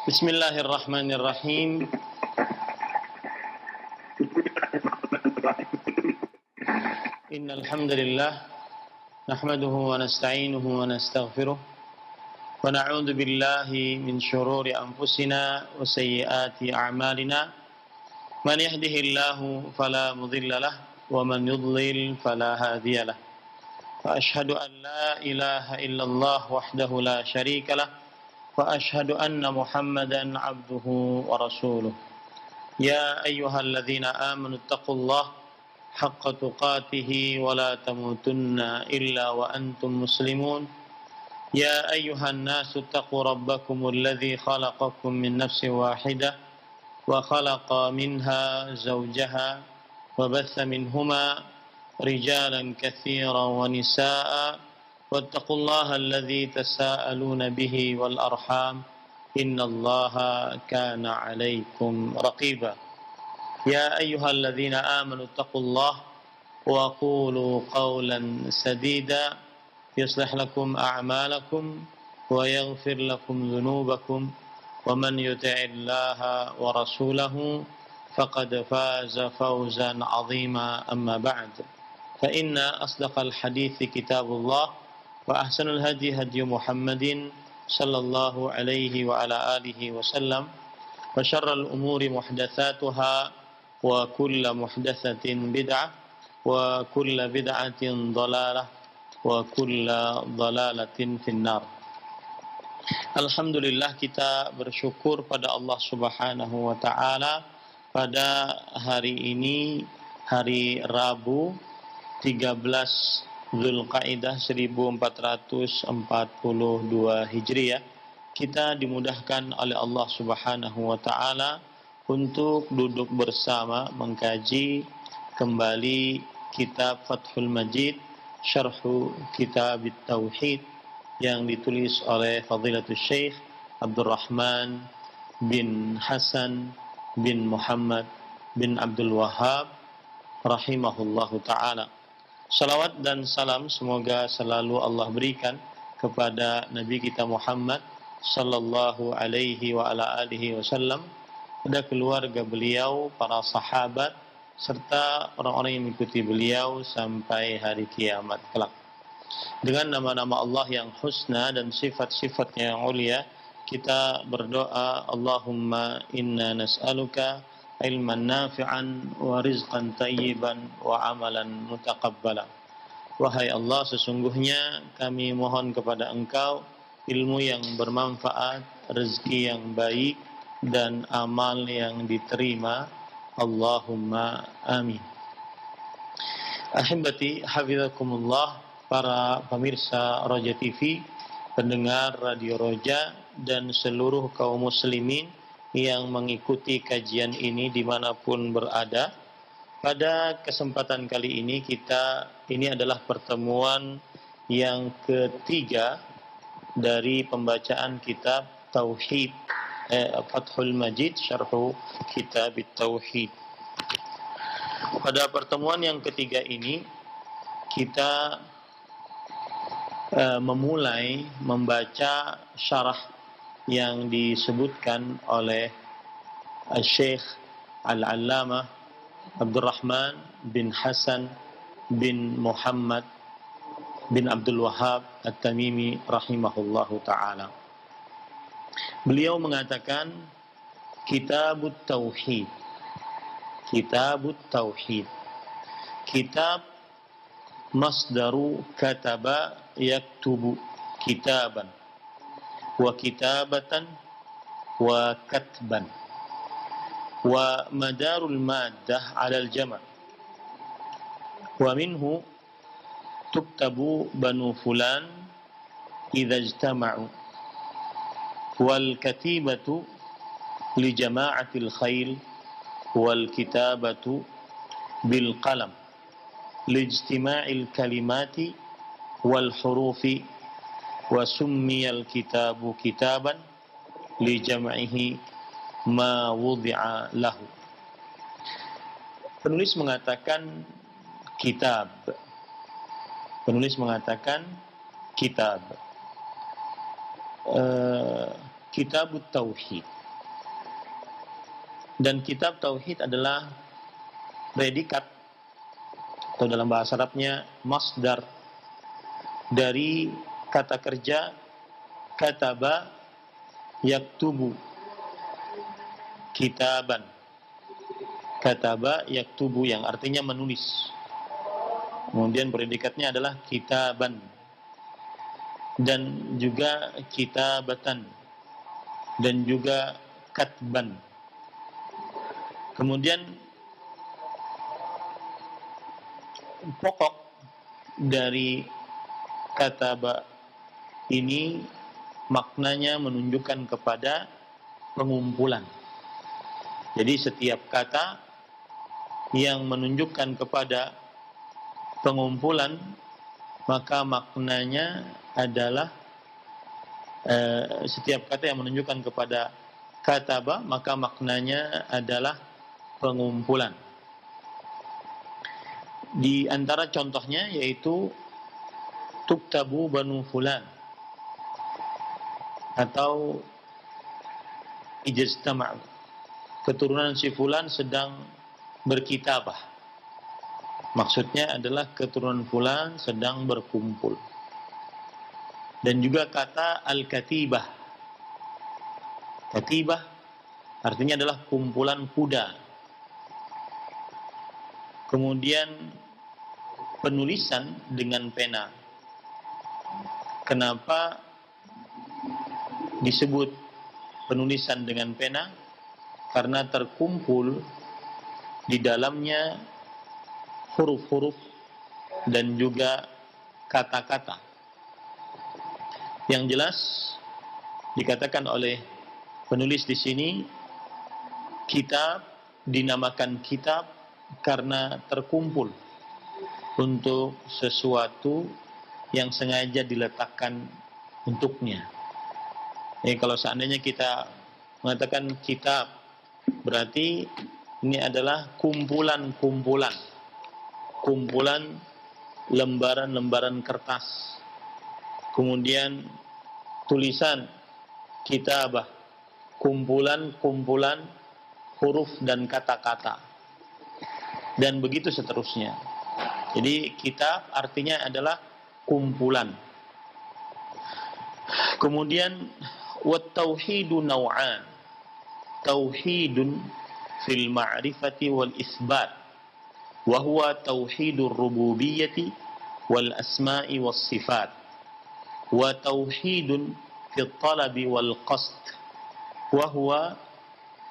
Bismillahirrahmanirrahim. Innal hamdalillah nahmaduhu wa nasta'inuhu wa nastaghfiruh wa na'udzu billahi min shururi anfusina wa sayyiati a'malina. Man yahdihillahu fala mudilla lahu wa man yudlil fala hadiya lahu. Wa ashhadu an la ilaha illallah wahdahu la syarika lahu wa ashhadu anna Muhammadan 'abduhu wa rasuluh. Ya ayyuhalladzina amanu taqullaha haqqa tuqatih wa la tamutunna illa wa antum muslimun. Ya ayyuhan nasu taqu rabbakumul ladzi khalaqakum min nafsin wahidah wa khalaqa minha zawjaha wa batha minhuma rijalan katsiran wa nisaa'a wattaqullaha alladzi tasaaluna bihi wal arham innallaha kana 'alaikum raqiba. Ya ayyuhalladzina amanu taqullaha wa qulu qawlan sadida yuslih lakum a'malakum wa yaghfir lakum dhunubakum wa man yuti'illaha wa rasulahu faqad faza fawzan 'azima. Amma ba'd, fa inna asdaqal hadithi kitabullah wa ahsanul hadi hadi Muhammadin sallallahu alaihi wa ala alihi wa sallam wa syarral umuri muhdatsatuha wa kullu muhdatsatin bid'ah wa kullu bid'atin dhalalah wa kullu dhalalatin finnar. Alhamdulillah, kita bersyukur pada Allah Subhanahu wa taala pada hari ini, hari Rabu 13 Zulqa'dah 1442 Hijriah, kita dimudahkan oleh Allah Subhanahu wa taala untuk duduk bersama mengkaji kembali kitab Fathul Majid Syarhu Kitab Tauhid yang ditulis oleh Fadilatul Syekh Abdurrahman bin Hasan bin Muhammad bin Abdul Wahhab rahimahullahu ta'ala. Salawat dan salam semoga selalu Allah berikan kepada Nabi kita Muhammad sallallahu alaihi wa ala alihi wasallam, pada keluarga beliau, para sahabat, serta orang-orang yang mengikuti beliau sampai hari kiamat kelak. Dengan nama-nama Allah yang husna dan sifat-sifatnya yang ulia, kita berdoa, Allahumma inna nas'aluka ilman nafi'an wa rizqan tayyiban wa amalan mutaqabbala. Wahai Allah, sesungguhnya kami mohon kepada Engkau ilmu yang bermanfaat, rezeki yang baik, dan amal yang diterima. Allahumma amin. Ahibati hafizakumullah, para pemirsa Roja TV, pendengar Radio Roja, dan seluruh kaum muslimin yang mengikuti kajian ini dimanapun berada. Pada kesempatan kali ini ini adalah pertemuan yang ketiga dari pembacaan kitab Tauhid, Fathul Majid Syarhu Kitab Tauhid. Pada pertemuan yang ketiga ini kita memulai membaca syarah yang disebutkan oleh Syekh Al-Allamah Abdurrahman bin Hasan bin Muhammad bin Abdul Wahhab At-Tamimi rahimahullahu ta'ala. Beliau mengatakan Kitabut Tauhid. Kitabut Tauhid. Kitab masdaru kataba yaktubu kitaban wa kitabatan wa katban wa madarul maddah 'ala al-jama' wa minhu tuktabu banu fulan idza ijtama'u wal katibatu li jama'atil khayl wal kitabatu bil qalam li ijtima'il kalimati wal hurufi wa summiyal kitabu kitaban li jam'ihi ma wudi'a lahu. Penulis mengatakan kitab. Penulis mengatakan kitab. Kitabut Tauhid. Dan kitab Tauhid adalah predikat atau dalam bahasa Arabnya masdar dari kata kerja kataba yaktubu, kitaban. Kataba yaktubu yang artinya menulis. Kemudian predikatnya adalah kitaban dan juga kitabatan dan juga katban. Kemudian pokok dari kataba ini maknanya menunjukkan kepada pengumpulan. Jadi setiap kata yang menunjukkan kepada pengumpulan, maka maknanya adalah setiap kata yang menunjukkan kepada kataba, maka maknanya adalah pengumpulan. Di antara contohnya yaitu tuktabu banu fulan atau ijtama'u, keturunan si fulan sedang berkitabah. Maksudnya adalah keturunan fulan sedang berkumpul. Dan juga kata al-katibah. Katibah artinya adalah kumpulan kuda. Kemudian penulisan dengan pena. Kenapa disebut penulisan dengan pena? Karena terkumpul di dalamnya huruf-huruf dan juga kata-kata. Yang jelas dikatakan oleh penulis di sini, kitab dinamakan kitab karena terkumpul untuk sesuatu yang sengaja diletakkan untuknya. Jadi kalau seandainya kita mengatakan kitab, berarti ini adalah kumpulan lembaran-lembaran kertas. Kemudian tulisan kitabah, kumpulan huruf dan kata-kata. Dan begitu seterusnya. Jadi kitab artinya adalah kumpulan. Kemudian wat tauhidu naw'an. Tauhidun fil ma'rifati wal isbat. Wa huwa tauhidur rububiyyati wal asma'i was sifat. Wa tauhidun fil talabi wal qasd. Wa huwa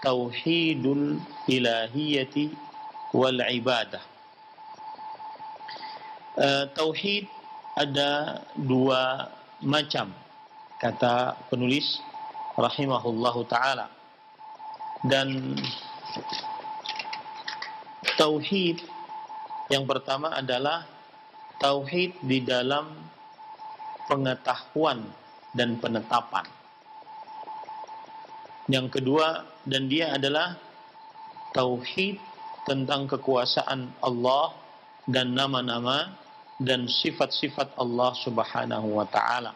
tauhidul ilahiyyati wal ibadah. Tauhid ada dua macam, kata penulis rahimahullahu ta'ala. Dan tauhid yang pertama adalah tauhid di dalam pengetahuan dan penetapan. Yang kedua, dan dia adalah tauhid tentang kekuasaan Allah dan nama-nama dan sifat-sifat Allah Subhanahu wa ta'ala.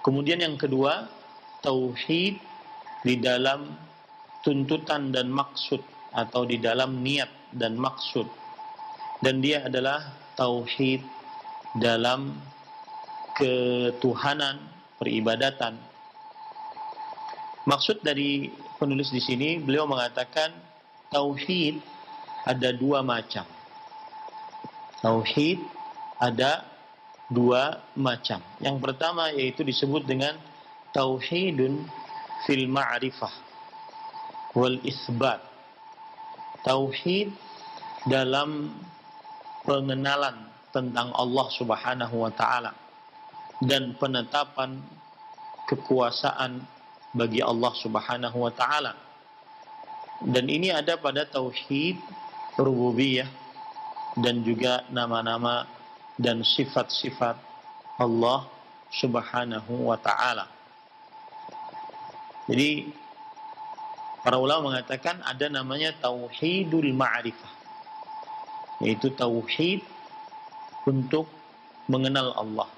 Kemudian yang kedua, tauhid di dalam tuntutan dan maksud atau di dalam niat dan maksud. Dan dia adalah tauhid dalam ketuhanan, peribadatan. Maksud dari penulis di sini, beliau mengatakan tauhid ada dua macam. Tauhid ada dua macam. Yang pertama yaitu disebut dengan tauhidun fil ma'rifah wal isbat. Tauhid dalam pengenalan tentang Allah Subhanahu wa ta'ala dan penetapan kekuasaan bagi Allah Subhanahu wa ta'ala. Dan ini ada pada tauhid rububiyah dan juga nama-nama dan sifat-sifat Allah Subhanahu wa ta'ala. Jadi para ulama mengatakan ada namanya tauhidul ma'rifah, yaitu tauhid untuk mengenal Allah.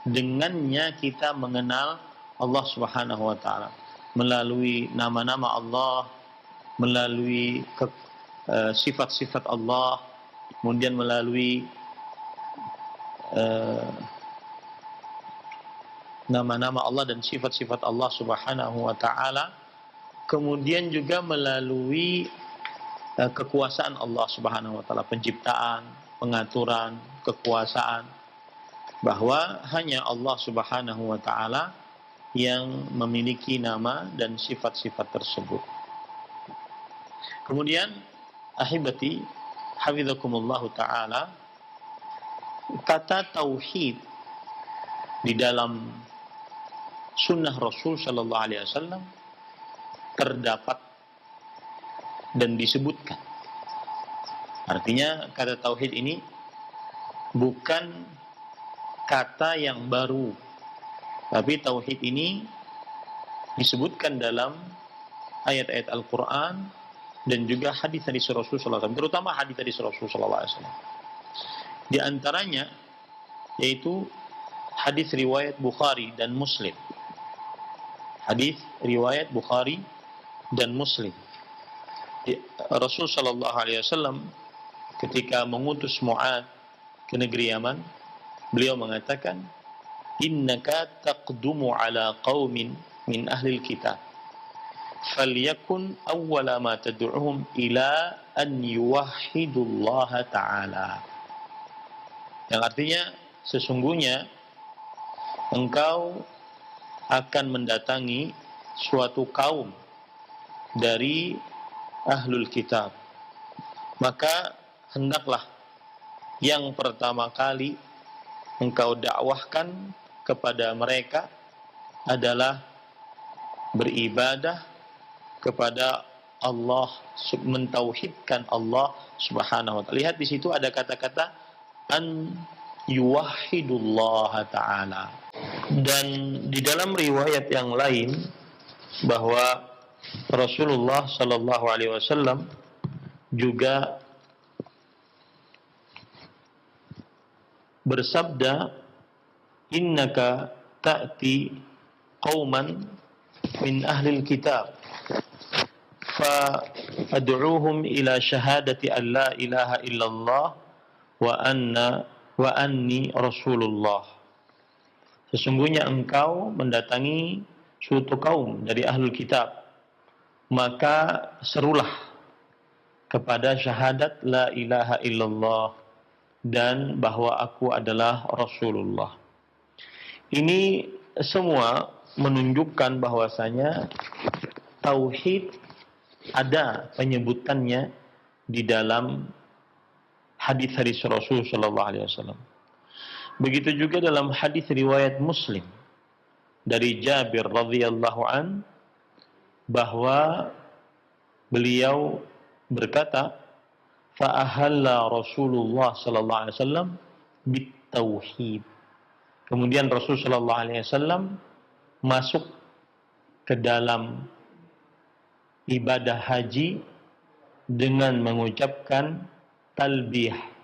Dengannya kita mengenal Allah Subhanahu wa taala, melalui nama-nama Allah, melalui sifat-sifat Allah, kemudian melalui nama-nama Allah dan sifat-sifat Allah Subhanahu wa taala, kemudian juga melalui kekuasaan Allah Subhanahu wa taala, penciptaan, pengaturan, kekuasaan, bahwa hanya Allah Subhanahu wa taala yang memiliki nama dan sifat-sifat tersebut. Kemudian ahibati hafizakumullah taala, kata tauhid di dalam sunnah Rasul sallallahu alaihi wasallam terdapat dan disebutkan. Artinya kata tauhid ini bukan kata yang baru, tapi tauhid ini disebutkan dalam ayat-ayat Al-Quran dan juga hadis-hadis Rasul sallallahu alaihi wasallam, terutama hadis-hadis Rasul sallallahu alaihi wasallam. Di antaranya yaitu hadis riwayat Bukhari dan Muslim. Hadis riwayat Bukhari dan Muslim. Rasul sallallahu alaihi wasallam ketika mengutus Mu'ad ke negeri Yaman, beliau mengatakan, "Innaka taqdumu ala qaumin min ahli kitab. Falyakun awwala ma tad'uhum ila an yuwahhidullaha ta'ala." Yang artinya, sesungguhnya engkau akan mendatangi suatu kaum dari ahlul kitab, maka hendaklah yang pertama kali engkau dakwahkan kepada mereka adalah beribadah kepada Allah, mentauhidkan Allah Subhanahu wa taala. Lihat di situ ada kata-kata an yuwahhidullah ta'ala. Dan di dalam riwayat yang lain bahwa Rasulullah sallallahu alaihi wasallam juga bersabda, "Innaka ta'ti qauman min ahli kitab fa ad'uuhum ila syahadati an la ilaha illallah wa anni Rasulullah." Sesungguhnya engkau mendatangi suatu kaum dari ahlul kitab, maka serulah kepada syahadat la ilaha illallah dan bahwa aku adalah Rasulullah. Ini semua menunjukkan bahwasanya tauhid ada penyebutannya di dalam hadis-hadis Rasul sallallahu alaihi wasallam. Begitu juga dalam hadis riwayat Muslim dari Jabir radhiyallahu an, bahwa beliau berkata, "Fa'ahalla Rasulullah sallallahu alaihi wasallam bitauhid." Kemudian Rasul sallallahu alaihi wasallam masuk ke dalam ibadah haji dengan mengucapkan talbiyah.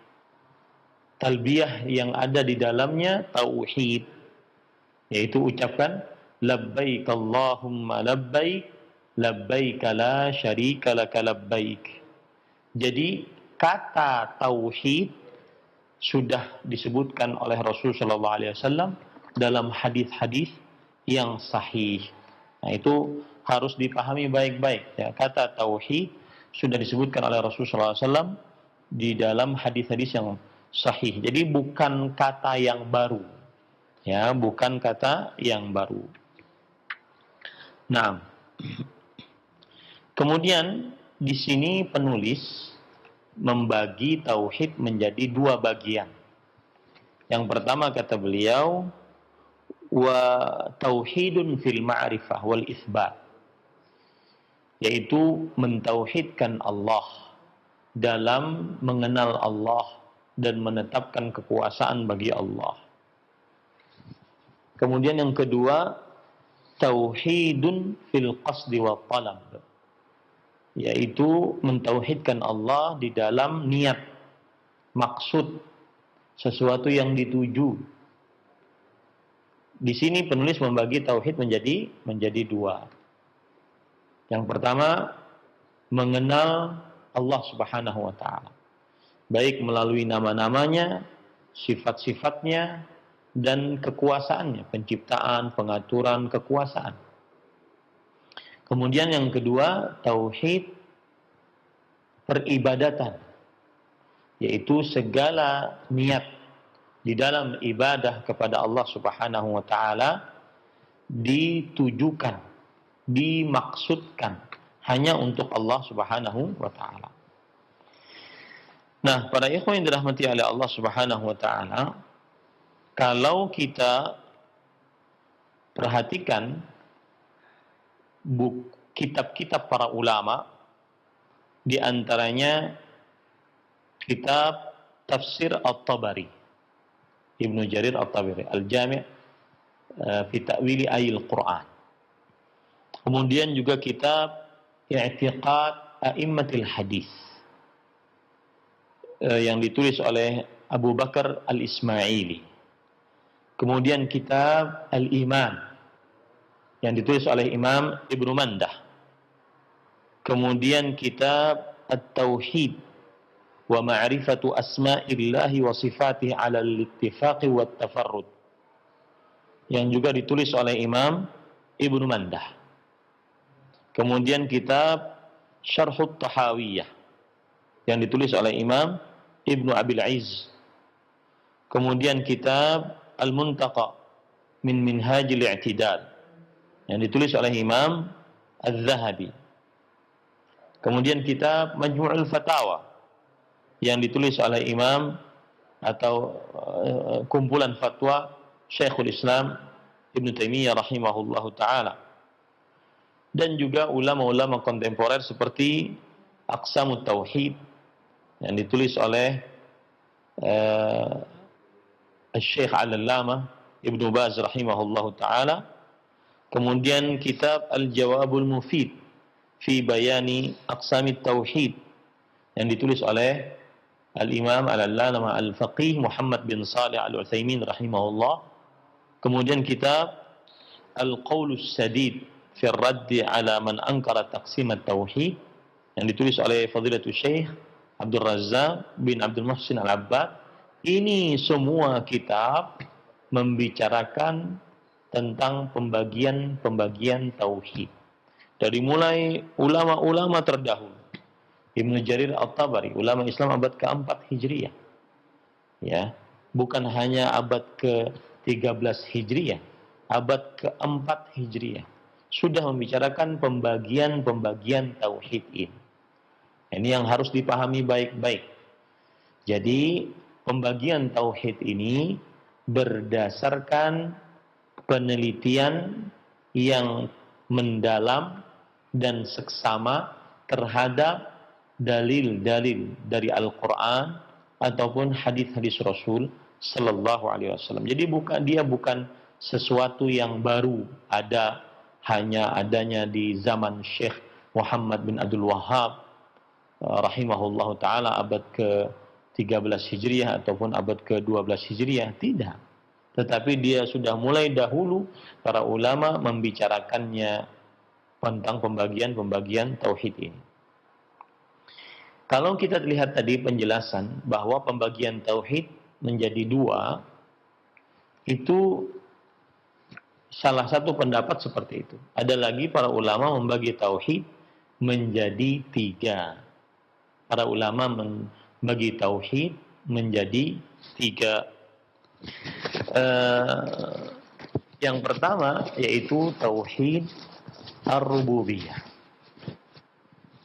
Talbiyah yang ada di dalamnya tauhid, yaitu ucapkan labbaik Allahumma labbaik, labbaik la syarika laka labbaik. Jadi kata tauhid sudah disebutkan oleh Rasul sallallahu alaihi wasallam dalam hadis-hadis yang sahih. Nah, itu harus dipahami baik-baik ya. Kata tauhid sudah disebutkan oleh Rasul sallallahu alaihi wasallam di dalam hadis-hadis yang sahih. Jadi bukan kata yang baru. Ya, bukan kata yang baru. Nah, kemudian di sini penulis membagi tauhid menjadi dua bagian. Yang pertama kata beliau, wa tauhidun fil ma'rifah wal isbat, yaitu mentauhidkan Allah dalam mengenal Allah dan menetapkan kekuasaan bagi Allah. Kemudian yang kedua, tauhidun fil qasdi wa talab, yaitu mentauhidkan Allah di dalam niat, maksud, sesuatu yang dituju. Di sini penulis membagi tauhid menjadi dua. Yang pertama, mengenal Allah Subhanahu wa taala. Baik melalui nama-namanya, sifat-sifatnya, dan kekuasaannya, penciptaan, pengaturan, kekuasaan. Kemudian yang kedua, tauhid peribadatan, yaitu segala niat di dalam ibadah kepada Allah Subhanahu wa taala ditujukan, dimaksudkan hanya untuk Allah Subhanahu wa taala. Nah, para ikhwan yang dirahmati oleh Allah Subhanahu wa taala, kalau kita perhatikan kitab-kitab para ulama, di antaranya kitab Tafsir At-Tabari, Ibnu Jarir At-Tabari, Al-Jami' fi Ta'wili Ayil Quran. Kemudian juga kitab I'tiqad A'immatil Hadis yang ditulis oleh Abu Bakar Al-Ismaili. Kemudian kitab Al-Iman yang ditulis oleh Imam Ibnu Mandah. Kemudian kitab At-Tauhid wa Ma'rifatu Asma'illahi wa Sifatihi 'ala al-ittifaqi wa at-tafarrud yang juga ditulis oleh Imam Ibnu Mandah. Kemudian kitab Syarhut Tahawiyah yang ditulis oleh Imam Ibnu Abil Izz. Kemudian kitab Al-Muntaqa min Minhajil I'tidal yang ditulis oleh Imam Az-Zahabi. Kemudian kitab Majmu'ul Fatawa yang ditulis oleh Imam atau kumpulan fatwa Syekhul Islam Ibn Taimiyah rahimahullahu ta'ala. Dan juga ulama-ulama kontemporer seperti Aqsamut Tauhid yang ditulis oleh Syekh Al-Allamah Ibnu Baz rahimahullahu ta'ala. Kemudian kitab Al-Jawabul Mufid fi Bayani Aqsamit Tauhid yang ditulis oleh Al-Imam Al-Allamah Al-Faqih Muhammad bin Salih Al-Utsaimin rahimahullah. Kemudian kitab Al-Qaulus Sadid fi Raddi ala man ankara taqsim at-tauhid yang ditulis oleh Fadilatul Syekh Abdul Razzaq bin Abdul Muhsin Al-Abbad. Ini semua kitab membicarakan tentang pembagian tauhid. Dari mulai ulama-ulama terdahulu, Ibnu Jarir At-Tabari, ulama Islam abad ke-4 Hijriah. Ya, bukan hanya abad ke-13 Hijriah, abad ke-4 Hijriah sudah membicarakan pembagian tauhid ini. Ini yang harus dipahami baik-baik. Jadi, pembagian tauhid ini berdasarkan penelitian yang mendalam dan seksama terhadap dalil-dalil dari Al-Quran ataupun hadis-hadis Rasul Sallallahu Alaihi Wasallam. Jadi bukan sesuatu yang baru, hanya adanya di zaman Syekh Muhammad bin Abdul Wahhab rahimahullahu taala abad ke-13 Hijriah ataupun abad ke-12 Hijriah, tidak. Tetapi dia sudah mulai dahulu para ulama membicarakannya tentang pembagian tauhid ini. Kalau kita lihat tadi penjelasan bahwa pembagian tauhid menjadi dua, itu salah satu pendapat seperti itu. Ada lagi para ulama membagi tauhid menjadi tiga. Para ulama membagi tauhid menjadi tiga. Yang pertama yaitu tauhid ar-rububiyah.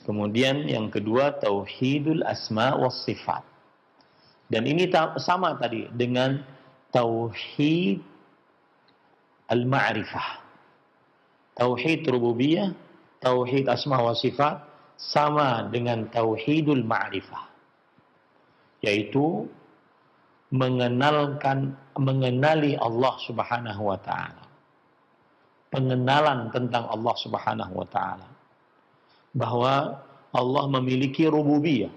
Kemudian yang kedua tauhidul asma was sifat. Dan ini sama tadi dengan tauhid al-ma'rifah. Tauhid rububiyah, tauhid asma wa sifat sama dengan tauhidul ma'rifah. Yaitu mengenali Allah Subhanahu wa taala. Pengenalan tentang Allah Subhanahu wa taala. Bahwa Allah memiliki rububiyah,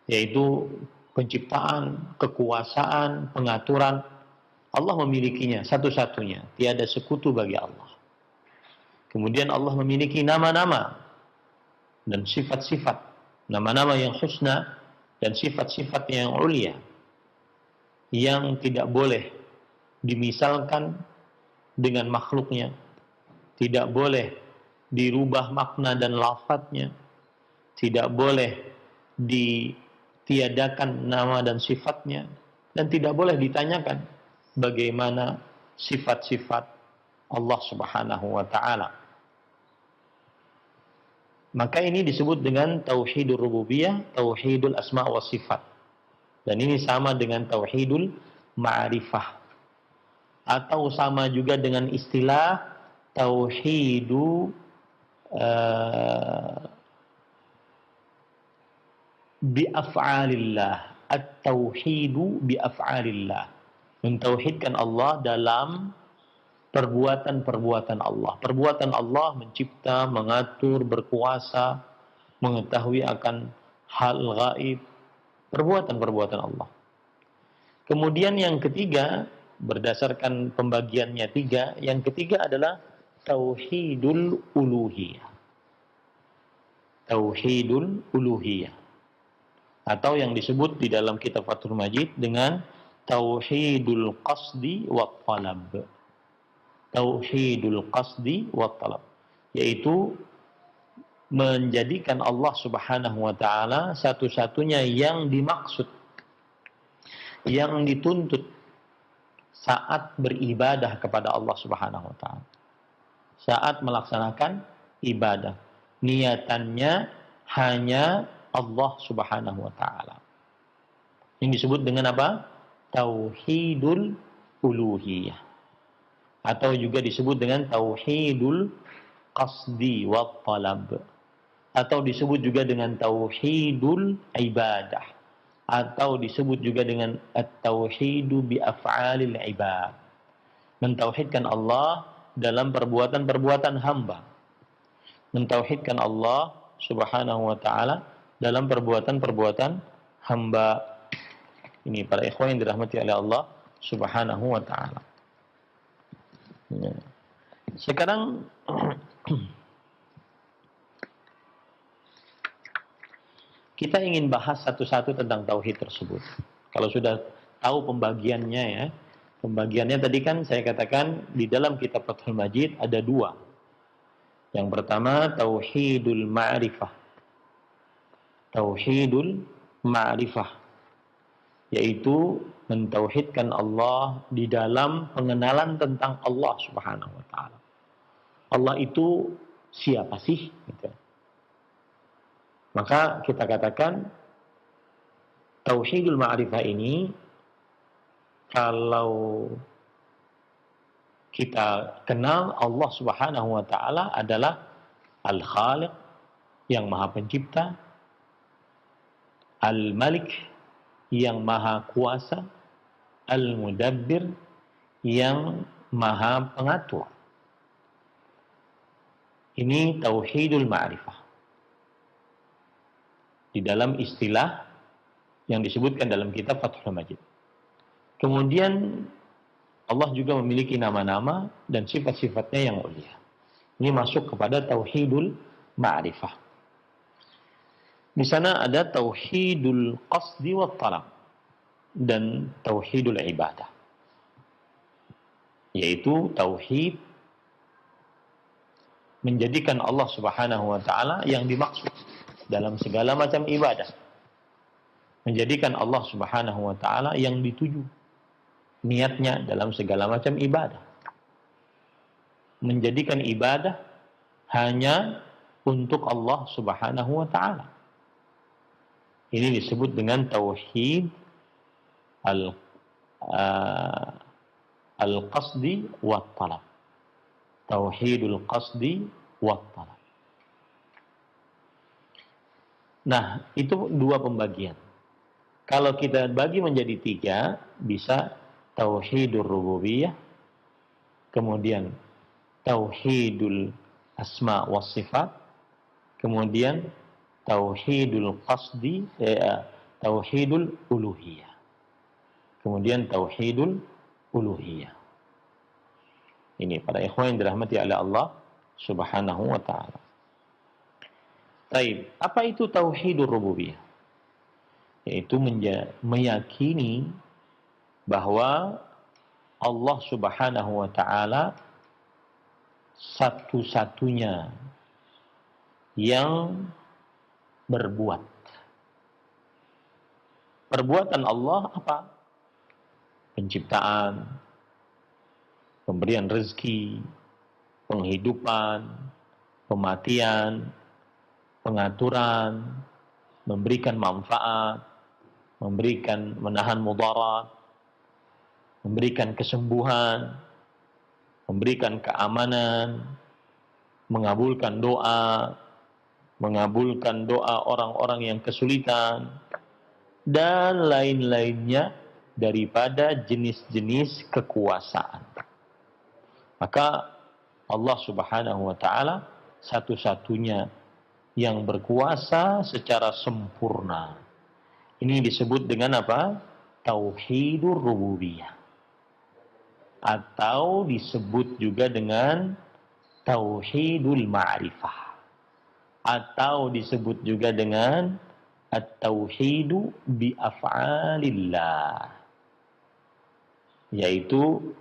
yaitu penciptaan, kekuasaan, pengaturan Allah memilikinya satu-satunya, tiada sekutu bagi Allah. Kemudian Allah memiliki nama-nama dan sifat-sifat, nama-nama yang husna dan sifat-sifat yang ulia, yang tidak boleh dimisalkan dengan makhluknya, tidak boleh dirubah makna dan lafadznya, tidak boleh ditiadakan nama dan sifatnya, dan tidak boleh ditanyakan bagaimana sifat-sifat Allah Subhanahu wa taala. Maka ini disebut dengan tauhidul rububiyah, tauhidul asma wa sifat. Dan ini sama dengan tauhidul ma'rifah. Atau sama juga dengan istilah tauhidu bi'af'alillah. At-tauhidu bi'af'alillah. Mentauhidkan Allah dalam perbuatan-perbuatan Allah. Perbuatan Allah mencipta, mengatur, berkuasa, mengetahui akan hal gaib. Perbuatan-perbuatan Allah. Kemudian yang ketiga, berdasarkan pembagiannya tiga, yang ketiga adalah tauhidul uluhiyah. Tauhidul uluhiyah. Atau yang disebut di dalam kitab Fathul Majid dengan tauhidul qasdi wa talab. Tauhidul qasdi wa talab, yaitu menjadikan Allah Subhanahu wa taala satu-satunya yang dimaksud, yang dituntut saat beribadah kepada Allah Subhanahu wa taala. Saat melaksanakan ibadah, niatannya hanya Allah Subhanahu wa taala. Ini disebut dengan apa? Tauhidul uluhiyah. Atau juga disebut dengan tauhidul qasdi wa talab. Atau disebut juga dengan tauhidul ibadah. Atau disebut juga dengan at-tauhidu bi af'alil ibad. Mentauhidkan Allah dalam perbuatan-perbuatan hamba. Mentauhidkan Allah Subhanahu wa taala dalam perbuatan-perbuatan hamba. Ini para ikhwan yang dirahmati oleh Allah Subhanahu wa taala. Sekarang kita ingin bahas satu-satu tentang tauhid tersebut. Kalau sudah tahu pembagiannya ya, pembagiannya tadi kan saya katakan di dalam kitab Fathul Majid ada dua. Yang pertama tauhidul ma'rifah. Tauhidul ma'rifah, yaitu mentauhidkan Allah di dalam pengenalan tentang Allah Subhanahu wa taala. Allah itu siapa sih? Gitu. Maka kita katakan tauhidul ma'rifah ini, kalau kita kenal Allah Subhanahu wa taala adalah Al-Khaliq, yang Maha Pencipta, Al-Malik, yang Maha Kuasa, Al-Mudabbir, yang Maha Pengatur. Ini tauhidul ma'rifah. Di dalam istilah yang disebutkan dalam kitab Fathul Majid. Kemudian Allah juga memiliki nama-nama dan sifat-sifatnya yang mulia. Ini masuk kepada tauhidul ma'rifah. Di sana ada tauhidul qasdi wa talab dan tauhidul ibadah. Yaitu tauhid menjadikan Allah Subhanahu wa taala yang dimaksud dalam segala macam ibadah. Menjadikan Allah Subhanahu wa taala yang dituju niatnya dalam segala macam ibadah. Menjadikan ibadah hanya untuk Allah Subhanahu wa taala. Ini disebut dengan tauhid al-qasdi wa talab. Tauhidul qasdi wa talab. Nah, itu dua pembagian. Kalau kita bagi menjadi tiga, bisa tauhidur rububiyah, kemudian tauhidul asma wa sifat, kemudian tauhidul qasdi, tauhidul uluhiyah, kemudian tauhidul uluhiyah. Ini para ikhwan yang dirahmati oleh Allah Subhanahu wa taala. Baik, apa itu tauhidur rububiyah? Yaitu meyakini bahwa Allah Subhanahu wa taala satu-satunya yang berbuat. Perbuatan Allah apa? Penciptaan, pemberian rezeki, penghidupan, kematian, pengaturan, memberikan manfaat, menahan mudarat, memberikan kesembuhan, memberikan keamanan, mengabulkan doa orang-orang yang kesulitan, dan lain-lainnya daripada jenis-jenis kekuasaan. Maka Allah Subhanahu wa taala satu-satunya yang berkuasa secara sempurna. Ini disebut dengan apa? Tauhidur rububiyah. Atau disebut juga dengan tauhidul ma'rifah. Atau disebut juga dengan at-tauhidu bi af'alillah. Yaitu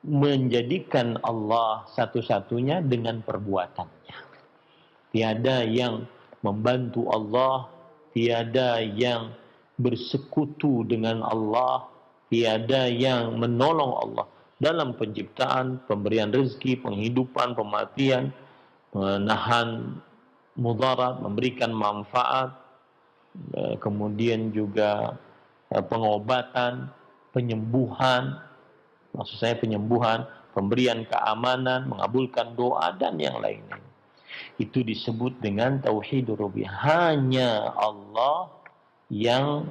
menjadikan Allah satu-satunya dengan perbuatannya. Tiada yang membantu Allah, tiada yang bersekutu dengan Allah, tiada yang menolong Allah dalam penciptaan, pemberian rezeki, penghidupan, kematian, menahan mudarat, memberikan manfaat, kemudian juga pengobatan, penyembuhan, maksud saya penyembuhan, pemberian keamanan, mengabulkan doa, dan yang lainnya. Itu disebut dengan tauhidur rububiyah. Hanya Allah yang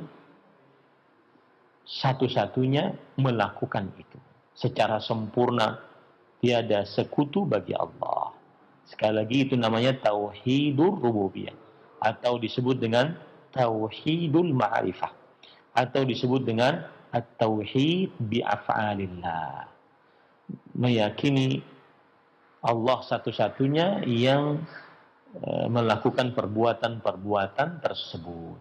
satu-satunya melakukan itu secara sempurna, tiada sekutu bagi Allah. Sekali lagi itu namanya tauhidur rububiyah, atau disebut dengan tauhidul ma'rifah, atau disebut dengan at-tauhid bi af'alillah. Meyakini Allah satu-satunya yang melakukan perbuatan-perbuatan tersebut.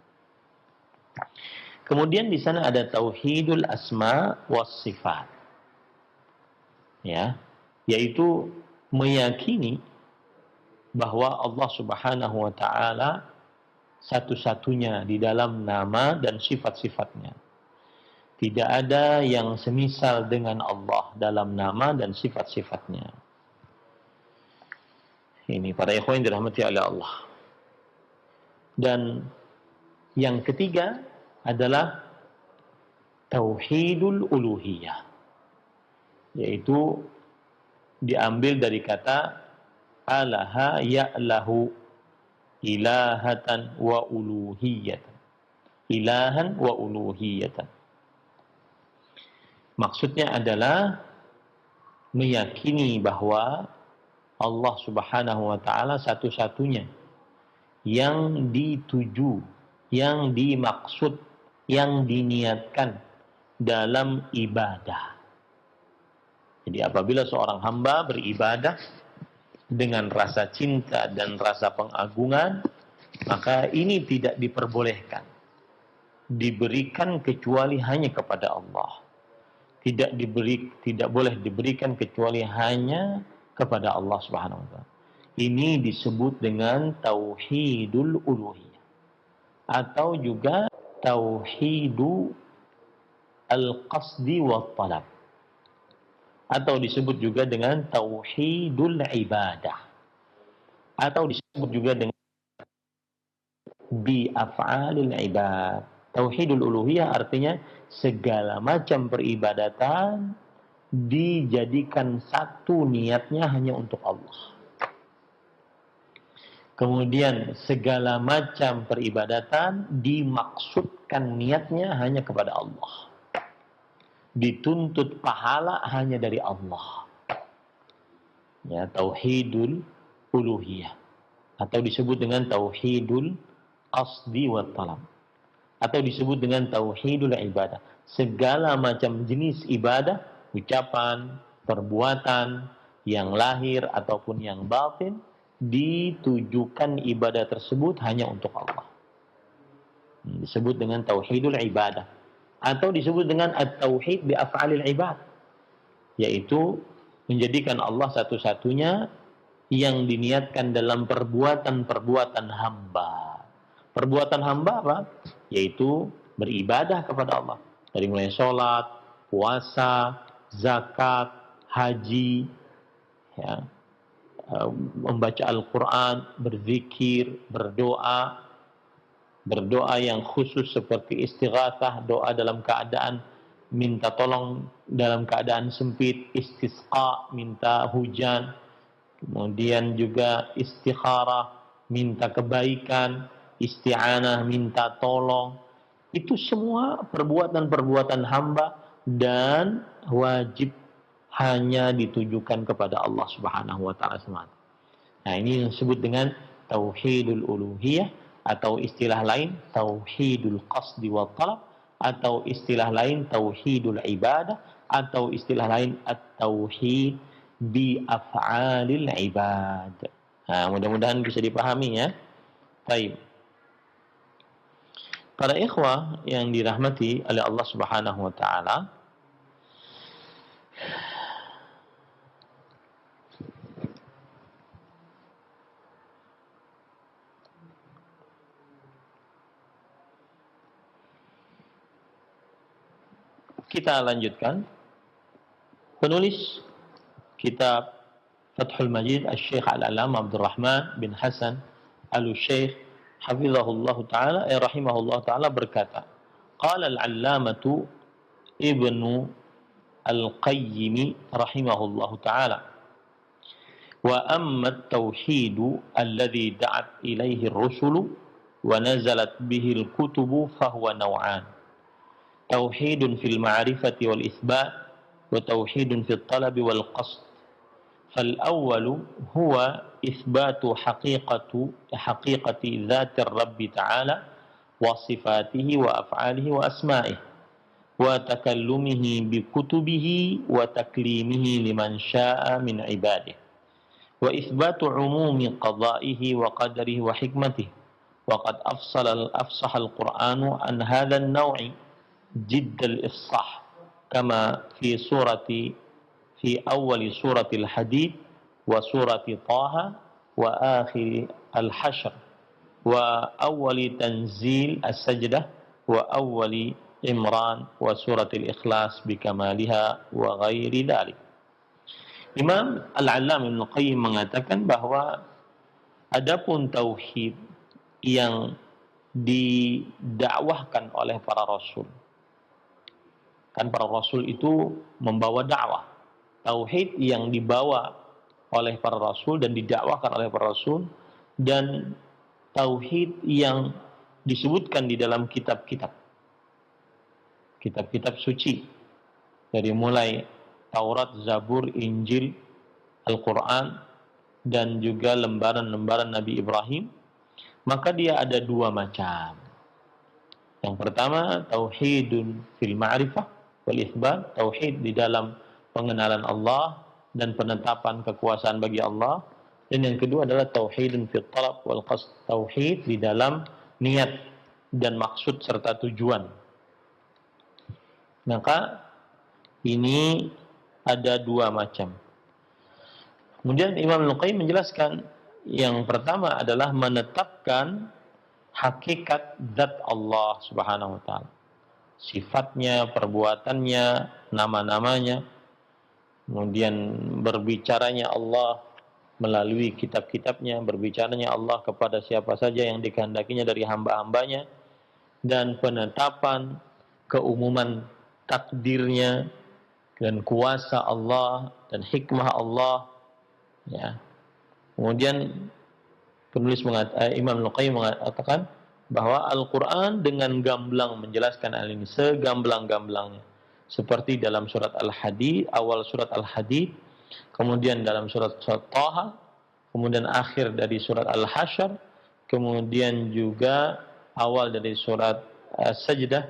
Kemudian di sana ada tauhidul asma was sifat. Ya, yaitu meyakini bahwa Allah Subhanahu wa taala satu-satunya di dalam nama dan sifat-sifatnya. Tidak ada yang semisal dengan Allah dalam nama dan sifat-sifatnya. Ini para ikhwan yang dirahmati oleh Allah. Dan yang ketiga adalah tauhidul uluhiyah, yaitu diambil dari kata alaha ya'lahu, ilahatan wa uluhiyatan. Ilahan wa uluhiyatan. Maksudnya adalah meyakini bahwa Allah Subhanahu wa taala satu-satunya yang dituju, yang dimaksud, yang diniatkan dalam ibadah. Jadi apabila seorang hamba beribadah dengan rasa cinta dan rasa pengagungan, maka ini tidak diperbolehkan diberikan kecuali hanya kepada Allah. Tidak boleh diberikan kecuali hanya kepada Allah Subhanahu wa taala. Ini disebut dengan tauhidul uluhiyah, atau juga tauhidu al-qasdi wa talab, atau disebut juga dengan tauhidul ibadah, atau disebut juga dengan bi af'alil ibad. Tauhidul uluhiyah artinya segala macam peribadatan dijadikan satu niatnya hanya untuk Allah. Kemudian segala macam peribadatan dimaksudkan niatnya hanya kepada Allah. Dituntut pahala hanya dari Allah. Ya, tauhidul uluhiyah, atau disebut dengan tauhidul qasdi wa talab, atau disebut dengan tauhidul ibadah. segala macam jenis ibadah, ucapan, perbuatan yang lahir ataupun yang batin, ditujukan ibadah tersebut hanya untuk Allah. Disebut dengan tauhidul ibadah, atau disebut dengan at-tauhid bi af'alil ibad, yaitu menjadikan Allah satu-satunya yang diniatkan dalam perbuatan-perbuatan hamba. Perbuatan hamba apa? Yaitu beribadah kepada Allah. Dari mulai sholat, puasa, zakat, haji, ya, membaca Al-Quran, berzikir, berdoa yang khusus seperti istighatsah, doa dalam keadaan minta tolong dalam keadaan sempit, istisqa, minta hujan, kemudian juga istikharah, minta kebaikan, isti'anah, minta tolong. Itu semua perbuatan-perbuatan hamba dan wajib hanya ditujukan kepada Allah Subhanahu wa taala semata. Nah, ini disebut dengan tauhidul uluhiyah, atau istilah lain tauhidul qasdi wa talab, atau istilah lain tauhidul ibadah, atau istilah lain at-tauhid bi af'alil ibad. Nah, mudah-mudahan bisa dipahami ya. Baik. Para ikhwah yang dirahmati oleh Allah Subhanahu wa taala, kita lanjutkan. Penulis kitab Fathul Majid Al-Syekh Al-Alam Abdurrahman bin Hasan Al-Syekh hafizahullah ta'ala rahimahullah ta'ala berkata, qala al-allamatu ibnu al-qayyim rahimahullah ta'ala, wa amma at-tauhid alladhi da'at ilayhi ar-rusulu wa nazalat bihi al-kutubu fahuwa naw'an, tauhidun fil ma'rifati wal itsbat wa tauhidun fil talabi wal qasd. فالأول هو إثبات حقيقة ذات الرب تعالى وصفاته وأفعاله وأسمائه وتكلمه بكتبه وتكليمه لمن شاء من عباده، وإثبات عموم قضائه وقدره وحكمته. وقد أفصح القرآن عن هذا النوع جد الإفصاح، كما في أول سورة الحديد وسورة طه وآخر الحشر وأول تنزيل السجدة وأول عمران وسورة الإخلاص بكمالها وغير ذلك. Imam Al-Allam Ibnu Qayyim mengatakan bahwa adapun tauhid yang didakwahkan oleh para rasul, kan para rasul itu membawa dakwah. Tauhid yang dibawa oleh para rasul dan didakwahkan oleh para rasul, dan tauhid yang disebutkan di dalam kitab-kitab suci, dari mulai Taurat, Zabur, Injil, Al-Quran, dan juga lembaran-lembaran Nabi Ibrahim, maka dia ada dua macam. Yang pertama, tauhidun fil ma'rifah wal itsbat, tauhid di dalam pengenalan Allah dan penetapan kekuasaan bagi Allah. Dan yang kedua adalah tauhidun fil talab wal qasd, tauhid di dalam niat dan maksud serta tujuan. Maka ini ada dua macam. Kemudian Imam Al-Qayyim menjelaskan, yang pertama adalah menetapkan hakikat zat Allah Subhanahu wa taala, sifatnya, perbuatannya, nama-namanya. Kemudian berbicaranya Allah melalui kitab-kitabnya, berbicaranya Allah kepada siapa saja yang dikehendakinya dari hamba-hambanya, dan penetapan keumuman takdirnya dan kuasa Allah dan hikmah Allah. Ya. Kemudian Imam Al-Qayyim mengatakan bahwa Al-Quran dengan gamblang menjelaskan hal ini, segamblang-gamblangnya. Seperti dalam surat Al-Hadid, awal surat Al-Hadid, kemudian dalam surat Taha, kemudian akhir dari surat Al-Hasyr, kemudian juga awal dari surat Sajdah,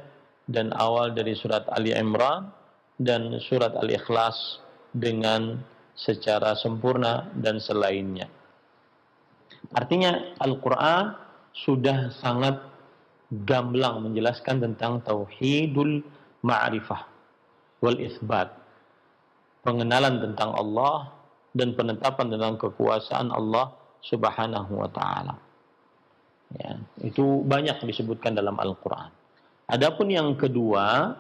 dan awal dari surat Ali Imran dan surat Al-Ikhlas dengan secara sempurna dan selainnya. Artinya Al-Quran sudah sangat gamblang menjelaskan tentang tauhidul ma'rifah wal isbat, pengenalan tentang Allah dan penetapan tentang kekuasaan Allah Subhanahu wa taala. Ya, itu banyak disebutkan dalam Al-Quran. Adapun yang kedua,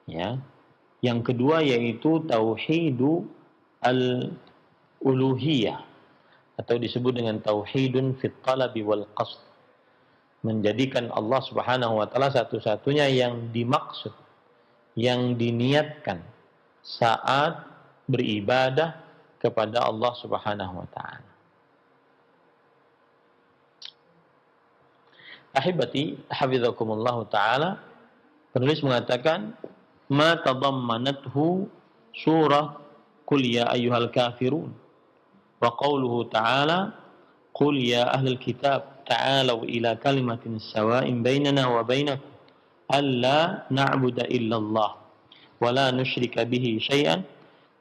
ya, yang kedua yaitu tauhidu al-uluhiyah atau disebut dengan tauhidun fit talabi wal qasd. Menjadikan Allah Subhanahu wa taala satu-satunya yang dimaksud, yang diniatkan saat beribadah kepada Allah Subhanahu wa taala. Ahibati hafizakumullah taala, penulis mengatakan ma tadammanathu surah Qul ya ayyuhal kafirun wa qawluhu ta'ala Qul ya ahlal kitab ta'alu ila kalimatin sawa'in bainana wa bainakum alla na'budu illallah wa la nusyrika bihi syai'an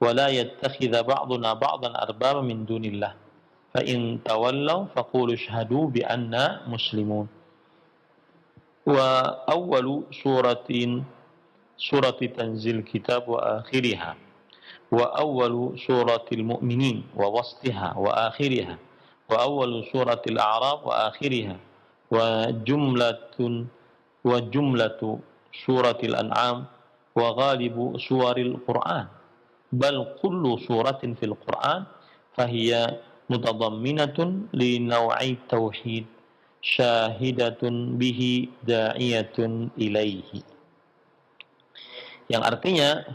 wa la yattakhidha ba'duna ba'dan arbaba min dunillah fa in tawallaw faqulu ashhadu bi anna muslimun. Wa awwalu surati tanzil kitab wa akhiriha wa awwalu suratil mu'minin wa wasfiha wa akhiriha wa awwalu suratil a'raf wa akhiriha wa jumlatu suratil an'am wa ghalibu suwaril Qur'an bal kullu suratin fil Qur'an fahiya mutadamminatun li naw'i tauhid syahidatun bihi da'iyatun ilaihi. Yang artinya,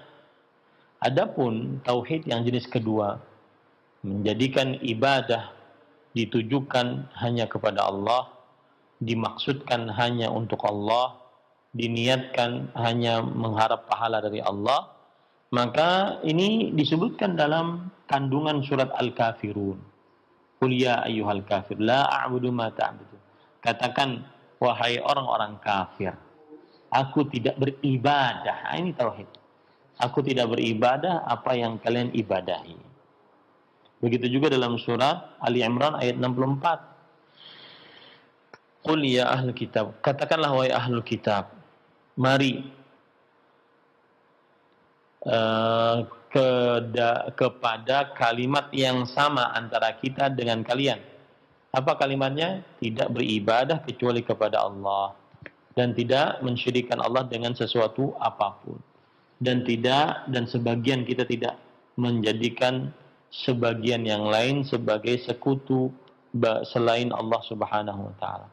adapun tauhid yang jenis kedua, menjadikan ibadah ditujukan hanya kepada Allah, dimaksudkan hanya untuk Allah, diniatkan hanya mengharap pahala dari Allah, maka ini disebutkan dalam kandungan surat Al-Kafirun. Qul ya ayyuhal kafir la a'budu ma ta'budu. Katakan, wahai orang-orang kafir, aku tidak beribadah. Ini tauhid. Aku tidak beribadah apa yang kalian ibadahi. Begitu juga dalam surat Ali Imran ayat 64. Qul ya ahlul kitab. Katakanlah wahai ahlul kitab, mari kepada kalimat yang sama antara kita dengan kalian. Apa kalimatnya? Tidak beribadah kecuali kepada Allah dan tidak mensyirikkan Allah dengan sesuatu apapun. Dan sebagian kita tidak menjadikan sebagian yang lain sebagai sekutu selain Allah Subhanahu wa taala.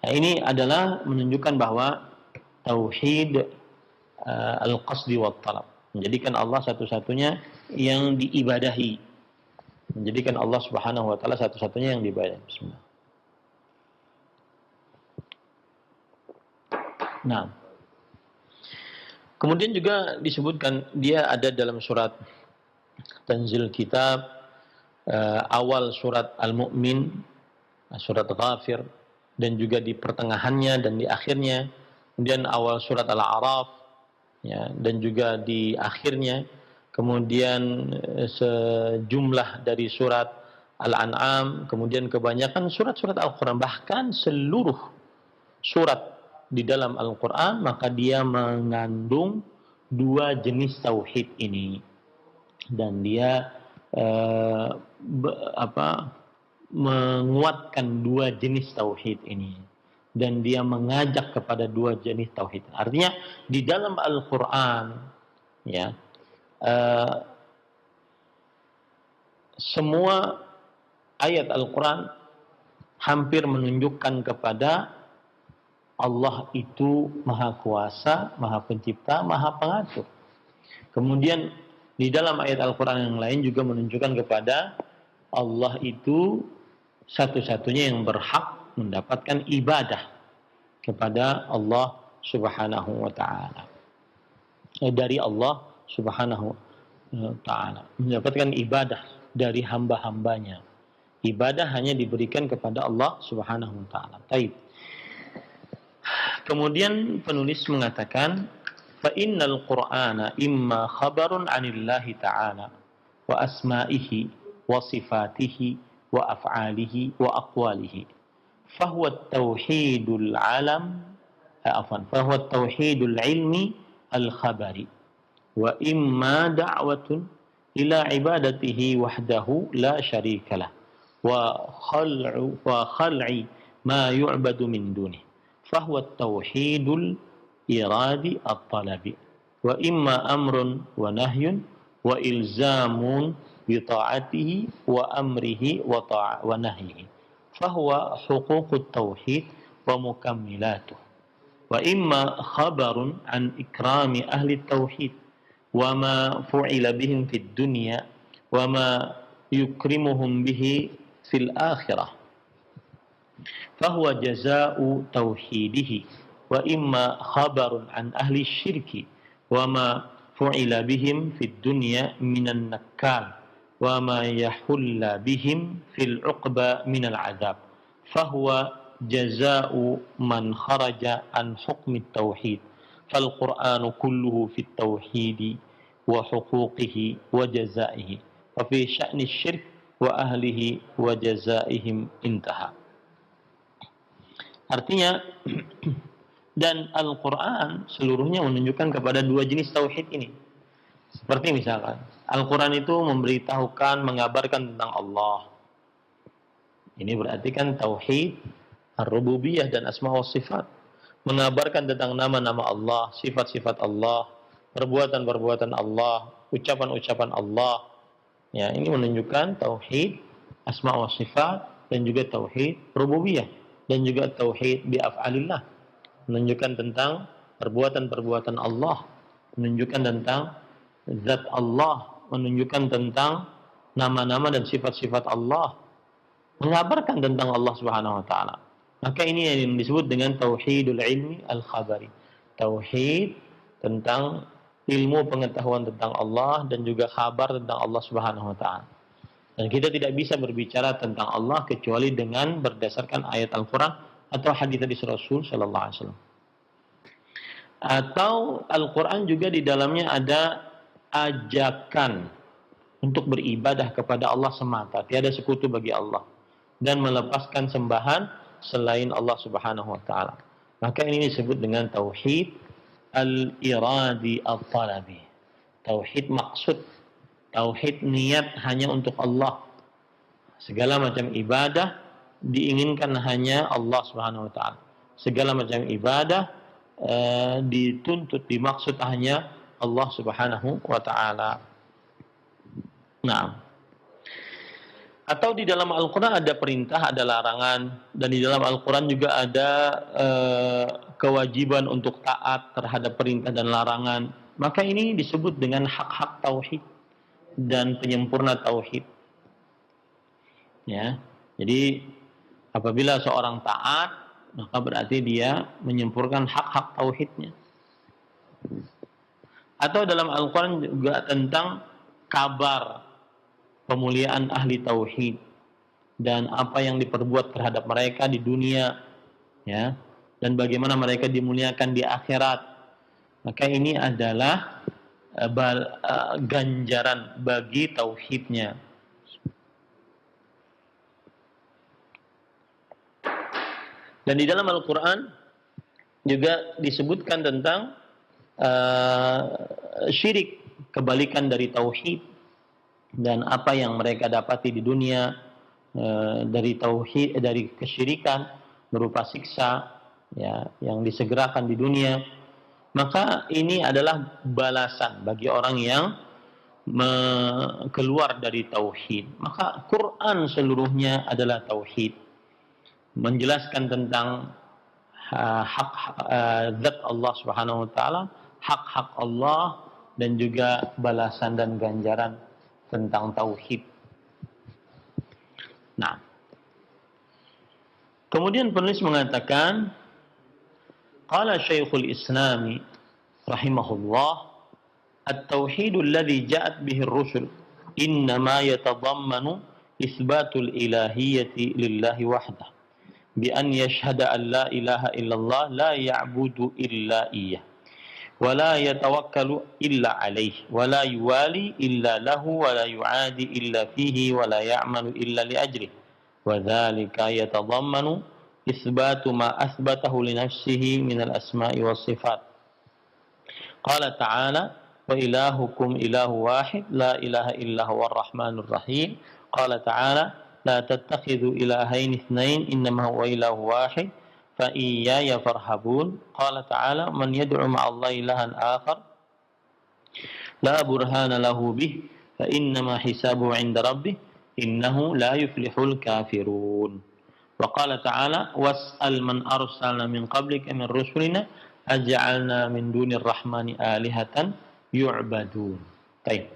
Nah, ini adalah menunjukkan bahwa tauhid al-qasdi wa talab, menjadikan Allah satu-satunya yang diibadahi, menjadikan Allah Subhanahu wa taala satu-satunya yang diibadahi. Bismillah. Nah, kemudian juga disebutkan dia ada dalam surat Tanzil Kitab, awal surat Al-Mu'min, surat Ghafir, dan juga di pertengahannya dan di akhirnya, kemudian awal surat Al-A'raf, ya, dan juga di akhirnya, kemudian sejumlah dari surat Al-An'am, kemudian kebanyakan surat-surat Al-Quran, bahkan seluruh surat di dalam Al-Quran, maka dia mengandung dua jenis tauhid ini, dan dia menguatkan dua jenis tauhid ini, dan dia mengajak kepada dua jenis tauhid. Artinya di dalam Al-Quran, ya, semua ayat Al-Quran hampir menunjukkan kepada Allah itu Maha Kuasa, Maha Pencipta, Maha Pengatur. Kemudian di dalam ayat Al-Quran yang lain juga menunjukkan kepada Allah itu satu-satunya yang berhak mendapatkan ibadah kepada Allah Subhanahu wa ta'ala. Dari Allah Subhanahu wa ta'ala, mendapatkan ibadah dari hamba-hambanya. Ibadah hanya diberikan kepada Allah Subhanahu wa ta'ala. Baik. Kemudian penulis mengatakan, fa innal Qur'ana imma khabarun 'anillahi ta'ala wa asma'ihi wa sifatihi wa af'alihi wa aqwalihi. Fahuwa at-tauhidul 'alam fahuwa at-tauhidul 'ilmi al-khabari wa imma da'watun ila ibadatihi wahdahu la syarika lah wa khal'i ma yu'badu min dunih. Fahuwa at-tauhidul iradi at-talabi wa imma amrun wa nahyun wa ilzamun bi ta'atihi wa amrihi wa nahyihi. Fahuwa huququt tauhid wa mukammilatuh. Wa imma khabarun an ikrami ahli tauhid wa ma fu'ila bihim fid dunya wa ma yukrimuhum bihi fil akhirah. Fahuwa jazaa'u tauhidihi wa imma khabarun an ahli syirki wa ma fu'ila bihim fid dunya minan nakkal wa ma yahulla bihim fil uqba minal azab. Fahuwa jazaa'u man kharaja an hukmi tauhid. Fal Qur'anu kulluhu fit tauhidi wa huquqihi wa jazaihi. Wa fi sya'ni syirk wa ahlihi wa jazaihim intaha. Artinya, dan Al-Quran seluruhnya menunjukkan kepada dua jenis tauhid ini. Seperti misalkan, Al-Quran itu memberitahukan, mengabarkan tentang Allah. Ini berarti kan tauhid ar-rububiyah dan asma wa sifat. Mengabarkan tentang nama-nama Allah, sifat-sifat Allah, perbuatan-perbuatan Allah, ucapan-ucapan Allah. Ya, ini menunjukkan tauhid asma wa sifat dan juga tauhid rububiyah. Dan juga tauhid bi af'alillah, menunjukkan tentang perbuatan-perbuatan Allah, menunjukkan tentang zat Allah, menunjukkan tentang nama-nama dan sifat-sifat Allah, mengabarkan tentang Allah Subhanahu wa taala. Maka ini yang disebut dengan tauhidul ilmi al-khabari. Tauhid tentang ilmu pengetahuan tentang Allah dan juga kabar tentang Allah Subhanahu wa taala. Dan kita tidak bisa berbicara tentang Allah kecuali dengan berdasarkan ayat Al-Quran atau hadis Rasul Sallallahu Alaihi Wasallam. Atau Al-Quran juga di dalamnya ada ajakan untuk beribadah kepada Allah semata, tiada sekutu bagi Allah, dan melepaskan sembahan selain Allah Subhanahu Wa Taala. Maka ini disebut dengan tauhid al-iradi al-talabi, tauhid maksud. Tauhid niat hanya untuk Allah. Segala macam ibadah diinginkan hanya Allah Subhanahu wa taala. Segala macam ibadah dituntut, dimaksud hanya Allah Subhanahu wa taala. Nah. Atau di dalam Al-Qur'an ada perintah, ada larangan, dan di dalam Al-Qur'an juga ada kewajiban untuk taat terhadap perintah dan larangan. Maka ini disebut dengan hak-hak tauhid dan penyempurna tauhid. Ya. Jadi apabila seorang taat, maka berarti dia menyempurnakan hak-hak tauhidnya. Atau dalam Al-Qur'an juga tentang kabar pemuliaan ahli tauhid dan apa yang diperbuat terhadap mereka di dunia, ya, dan bagaimana mereka dimuliakan di akhirat. Maka ini adalah ganjaran bagi tauhidnya. Dan di dalam Al-Quran juga disebutkan tentang syirik, kebalikan dari tauhid, dan apa yang mereka dapati di dunia dari tauhid, dari kesyirikan berupa siksa, ya, yang disegerakan di dunia. Maka ini adalah balasan bagi orang yang keluar dari tauhid. Maka Quran seluruhnya adalah tauhid, menjelaskan tentang hak zat Allah Subhanahu wa taala, hak-hak Allah, dan juga balasan dan ganjaran tentang tauhid. Nah, kemudian penulis mengatakan, qala Syekhul Islam rahimahullah, at-tauhidul ladzi ja'at bihi ar-rusul innama yatadammanu isbatul ilahiyyati lillahi wahdah bi an yashhada an la ilaha illallah la ya'budu illa iyyah wa la yatawakkalu illa alaihi wa la yuwali illa lahu wa la yu'adi illa fihi wa la ya'malu illa li ajrihi wa dzalika yatadammanu isbatu ma asbatahu li nafsihi min al-asma'i was sifat. Qala ta'ala wa ilahukum ilahu wahid la ilaha illa huwar rahmanur rahim. Qala ta'ala la tattakhidhu ilahaini itsnain innama huwa ilahu wahid fa iyaya farhabun. Qala ta'ala man yad'u ma'allahi ilahan akhar la burhana lahu bih fa innama hisabuhu 'inda rabbih innahu la yuflihul kafirun. Wa qala ta'ala was'al man arsalna min qablika min rusulina aj'alna min dunir rahmani alihatan yu'badun. Baik.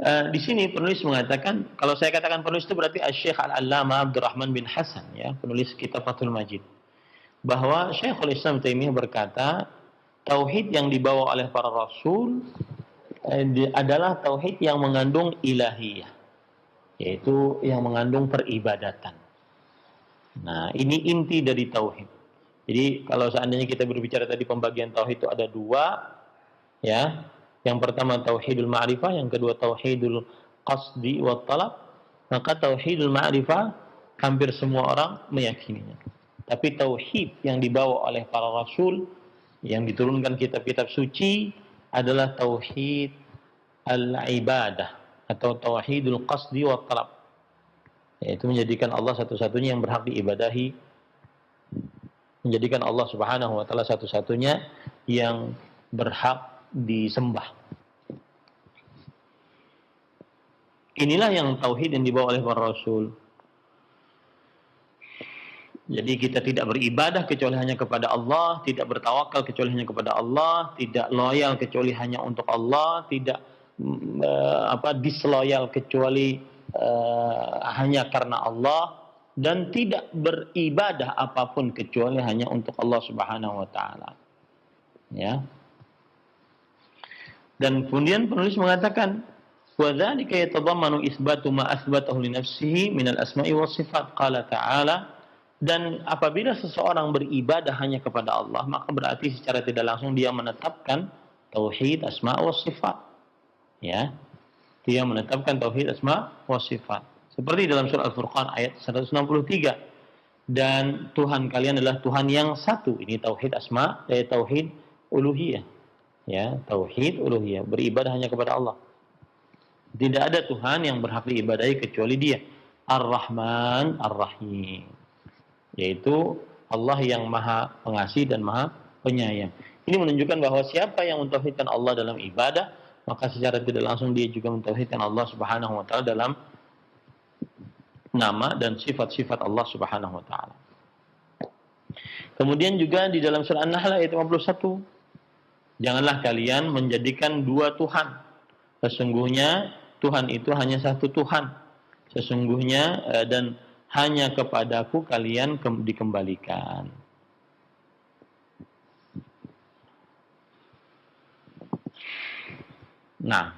Di sini penulis mengatakan, kalau saya katakan penulis itu berarti Syekh Al-Allamah Abdurrahman bin Hasan, ya, penulis kitab Fathul Majid. Bahwa Syekhul Islam Taimiyah berkata, tauhid yang dibawa oleh para rasul adalah tauhid yang mengandung ilahiyah, yaitu yang mengandung peribadatan. Nah, ini inti dari tauhid. Jadi kalau seandainya kita berbicara tadi pembagian tauhid itu ada dua, ya. Yang pertama tauhidul ma'rifah, yang kedua tauhidul qasdi wa talab. Maka tauhidul ma'rifah hampir semua orang meyakininya. Tapi tauhid yang dibawa oleh para rasul yang diturunkan kitab-kitab suci adalah tauhid al-ibadah atau tauhidul qasdi wa talab. Yaitu menjadikan Allah satu-satunya yang berhak diibadahi, menjadikan Allah Subhanahu wa taala satu-satunya yang berhak disembah. Inilah yang tauhid yang dibawa oleh para rasul. Jadi kita tidak beribadah kecuali hanya kepada Allah, tidak bertawakal kecuali hanya kepada Allah, tidak loyal kecuali hanya untuk Allah, tidak disloyal kecuali hanya karena Allah, dan tidak beribadah apapun kecuali hanya untuk Allah Subhanahu wa taala. Ya. Dan kemudian penulis mengatakan wa dzalika yatadammanu isbatu ma asbatahu li nafsihi min al-asma'i was sifat. Qala ta'ala, dan apabila seseorang beribadah hanya kepada Allah, maka berarti secara tidak langsung dia menetapkan tauhid asma wa sifat. Ya. Dia menetapkan tauhid asma wa sifat. Seperti dalam surah Al-Furqan ayat 163. Dan Tuhan kalian adalah Tuhan yang satu. Ini tauhid asma, tauhid uluhiyah. Ya, tauhid uluhiyah, beribadah hanya kepada Allah. Tidak ada Tuhan yang berhak diibadahi kecuali Dia. Ar-Rahman Ar-Rahim. Yaitu Allah yang Maha Pengasih dan Maha Penyayang. Ini menunjukkan bahwa siapa yang mentauhidkan Allah dalam ibadah, maka secara tidak langsung dia juga mentauhidkan Allah Subhanahu wa taala dalam nama dan sifat-sifat Allah Subhanahu wa taala. Kemudian juga di dalam surah An-Nahl ayat 51, janganlah kalian menjadikan dua Tuhan. Sesungguhnya Tuhan itu hanya satu Tuhan. Sesungguhnya dan hanya kepadaku kalian dikembalikan. Nah,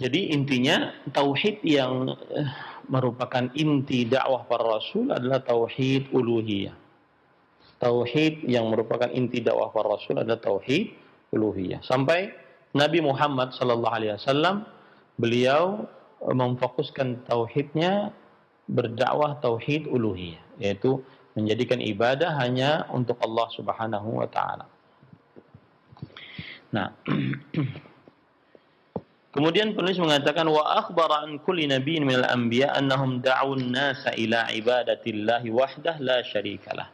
jadi intinya tauhid yang merupakan inti dakwah para rasul adalah tauhid uluhiyah. Tauhid yang merupakan inti dakwah para rasul adalah tauhid uluhiyah. Sampai Nabi Muhammad SAW, beliau memfokuskan tauhidnya berdakwah tauhid uluhiyah, yaitu menjadikan ibadah hanya untuk Allah Subhanahu wa taala. Nah, kemudian penulis mengatakan wa akhbara an kulli nabiyyin minal anbiya annahum da'u an-nasa ila ibadatillahi wahdah la syarikalah.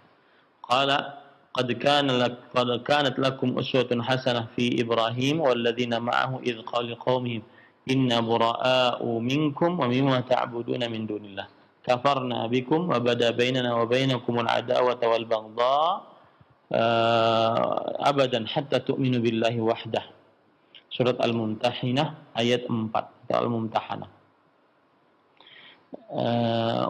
Qala qad kanat lakum uswatun hasanah fi Ibrahim walladzina ma'ahu idh qala liqaumihim inna bura'a'u minkum wa mimma ta'buduna min dunillah kafarna bikum wa bada bainana wa bainakum al-adawata wal baghdha abadan hatta tu'minu billahi wahdah. Surat Al-Mumtahinah ayat 4 atau Al-Mumtahanah.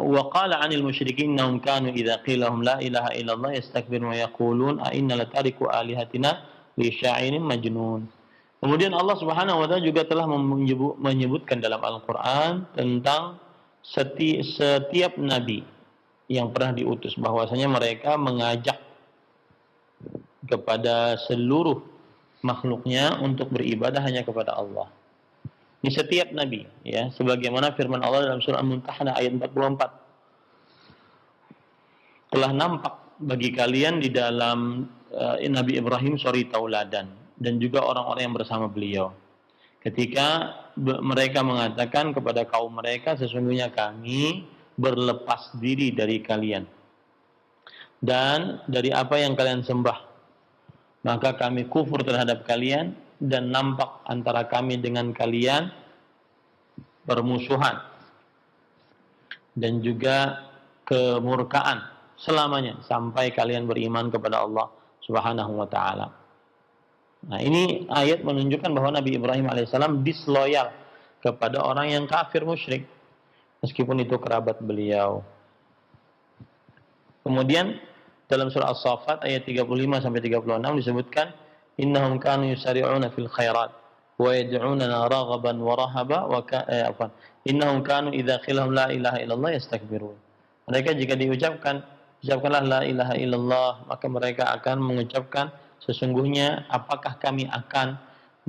Wa qala 'anil musyrikin innahum kanu idza qila lahum la ilaha illallah yastakbirun wa yaqulun a inna latariku alihatina li sya'irin majnun. Kemudian Allah Subhanahu wa taala juga telah menyebutkan dalam Al-Qur'an tentang setiap nabi yang pernah diutus bahwasanya mereka mengajak kepada seluruh makhluknya untuk beribadah hanya kepada Allah. Di setiap nabi, ya, sebagaimana firman Allah dalam surah Al-Mumtahanah ayat 44. Telah nampak bagi kalian di dalam Nabi Ibrahim suri tauladan dan juga orang-orang yang bersama beliau. Ketika mereka mengatakan kepada kaum mereka, sesungguhnya kami berlepas diri dari kalian dan dari apa yang kalian sembah. Maka kami kufur terhadap kalian dan nampak antara kami dengan kalian permusuhan dan juga kemurkaan selamanya sampai kalian beriman kepada Allah Subhanahu wa taala. Nah, ini ayat menunjukkan bahwa Nabi Ibrahim alaihissalam disloyal kepada orang yang kafir musyrik meskipun itu kerabat beliau. Kemudian dalam surah As-Saffat ayat 35 sampai 36 disebutkan innahum kanu yusari'una fil khairat wa yad'unana raghaban wa rahaba wa innahum kanu idza qila la ilaha illallah yastakbirun. Mereka jika ucapkanlah la ilaha illallah, maka mereka akan mengucapkan sesungguhnya apakah kami akan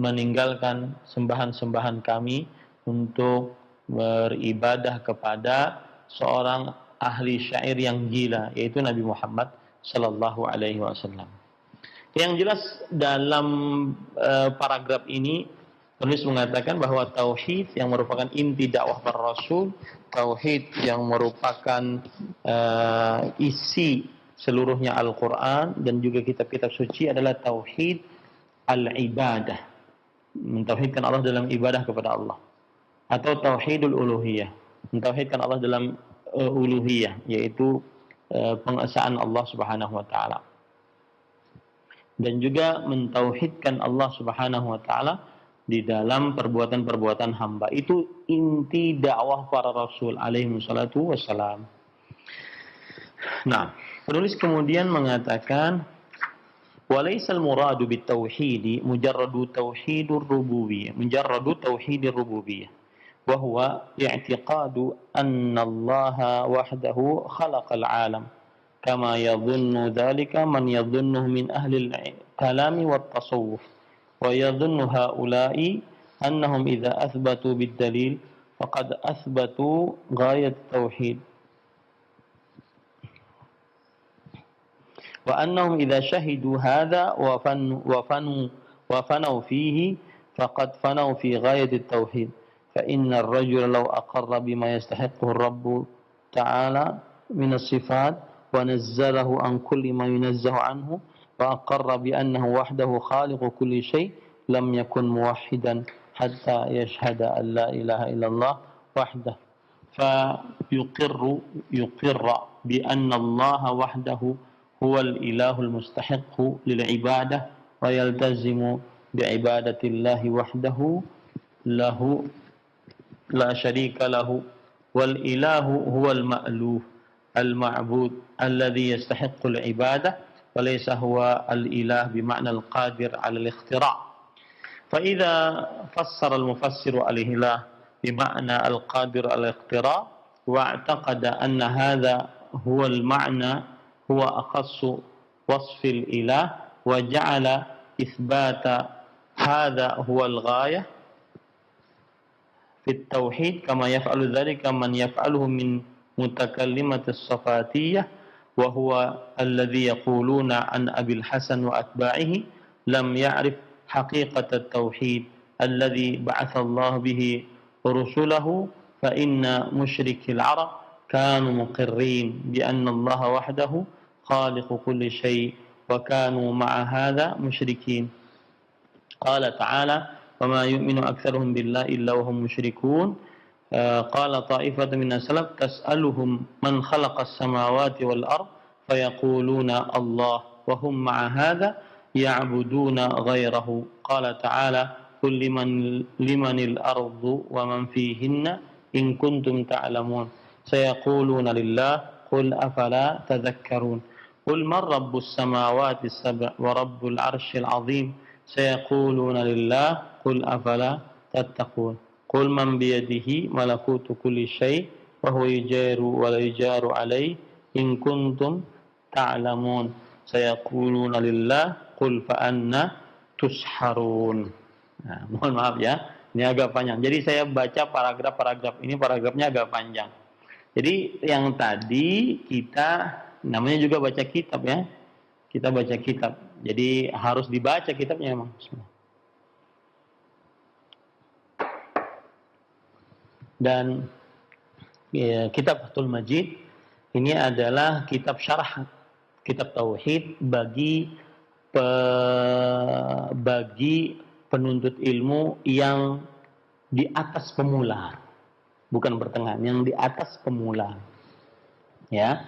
meninggalkan sembahan-sembahan kami untuk beribadah kepada seorang ahli syair yang gila, yaitu Nabi Muhammad sallallahu alaihi wasallam. Yang jelas dalam paragraf ini penulis mengatakan bahwa tauhid yang merupakan inti dakwah para rasul, tauhid yang merupakan isi seluruhnya Al-Quran dan juga kitab-kitab suci adalah tauhid al-ibadah, mentauhidkan Allah dalam ibadah kepada Allah, atau tauhidul uluhiyah, mentauhidkan Allah dalam uluhiyah, yaitu pengesaan Allah Subhanahu wa taala, dan juga mentauhidkan Allah Subhanahu wa taala di dalam perbuatan-perbuatan hamba. Itu inti dakwah para rasul alaihi salatu wassalam. Nah, penulis kemudian mengatakan walaysal muradu bitauhidi mujarradu tauhidur rububiyyah, wa huwa i'tiqadu anna Allah wahdahu khalaqal alam kama yadhunnu dhalika man yadhunnuhu min ahli al-kalam wat tasawuf wa yadhunnu haula'i annahum idza athbatu bid-dalil faqad athbatu ghayat tauhid wa annahum idza shahidu hadha wa fanu fihi faqad fanu fi ghayat at-tauhid fa inna ar-rajula law aqarra bima yastahiqquhu ar-rabb ta'ala min as-sifat wa nazzalahu an kulli ma yunazzahu anhu wa aqarra bi annahu wahdahu khaliqu kulli shay lam yakun muwahhidan hatta yashhada an la ilaha illallah wahdahu fa yuqirra bi anna Allah wahdahu huwa al-ilahu al-mustahiqqu lil-ibadah wa yaltazimu bi ibadati Allah wahdahu lahu la syarika lahu wal ilahu huwa al-ma'luh al-ma'bud alladhi yastahiqqu al-ibadah wa laysa huwa al-ilah bima'na al-qadir 'ala al-ikhtira'. Fa idza fassara al-mufassir al-ilah bima'na al-qadir 'ala al-ikhtira' wa i'taqada anna hadha huwa al-ma'na huwa aqassu wasfi al-ilah wa ja'ala ithbata hadha huwa al-ghayah في التوحيد كما يفعل ذلك من يفعله من متكلمة الصفاتية وهو الذي يقولون عن أبي الحسن وأتباعه لم يعرف حقيقة التوحيد الذي بعث الله به رسله فإن مشركي العرب كانوا مقرين بأن الله وحده خالق كل شيء وكانوا مع هذا مشركين. قال تعالى وما يؤمن أكثرهم بالله إلا وهم مشركون. قال طائفة من السلف تسألهم من خلق السماوات والأرض فيقولون الله وهم مع هذا يعبدون غيره. قال تعالى قل لمن الأرض ومن فيهن إن كنتم تعلمون سيقولون لله قل أفلا تذكرون قل من رب السماوات السبع ورب العرش العظيم سيقولون لله قل أفلا تتقون قل من بيده ملكوت كل شيء wa huwa yujaru wa la yujaru alaihi in kuntum ta'lamun. Sayaquluna lillah qul fa anna tusharun. Nah, mohon maaf ya, ini agak panjang. Jadi saya baca paragraf-paragraf ini, paragrafnya agak panjang. Jadi yang tadi kita namanya juga baca kitab ya. Kita baca kitab. Jadi harus dibaca kitabnya memang. Dan ya, kitab Fathul Majid ini adalah kitab syarah kitab tauhid bagi penuntut ilmu yang di atas pemula, bukan pertengahan, yang di atas pemula. Ya.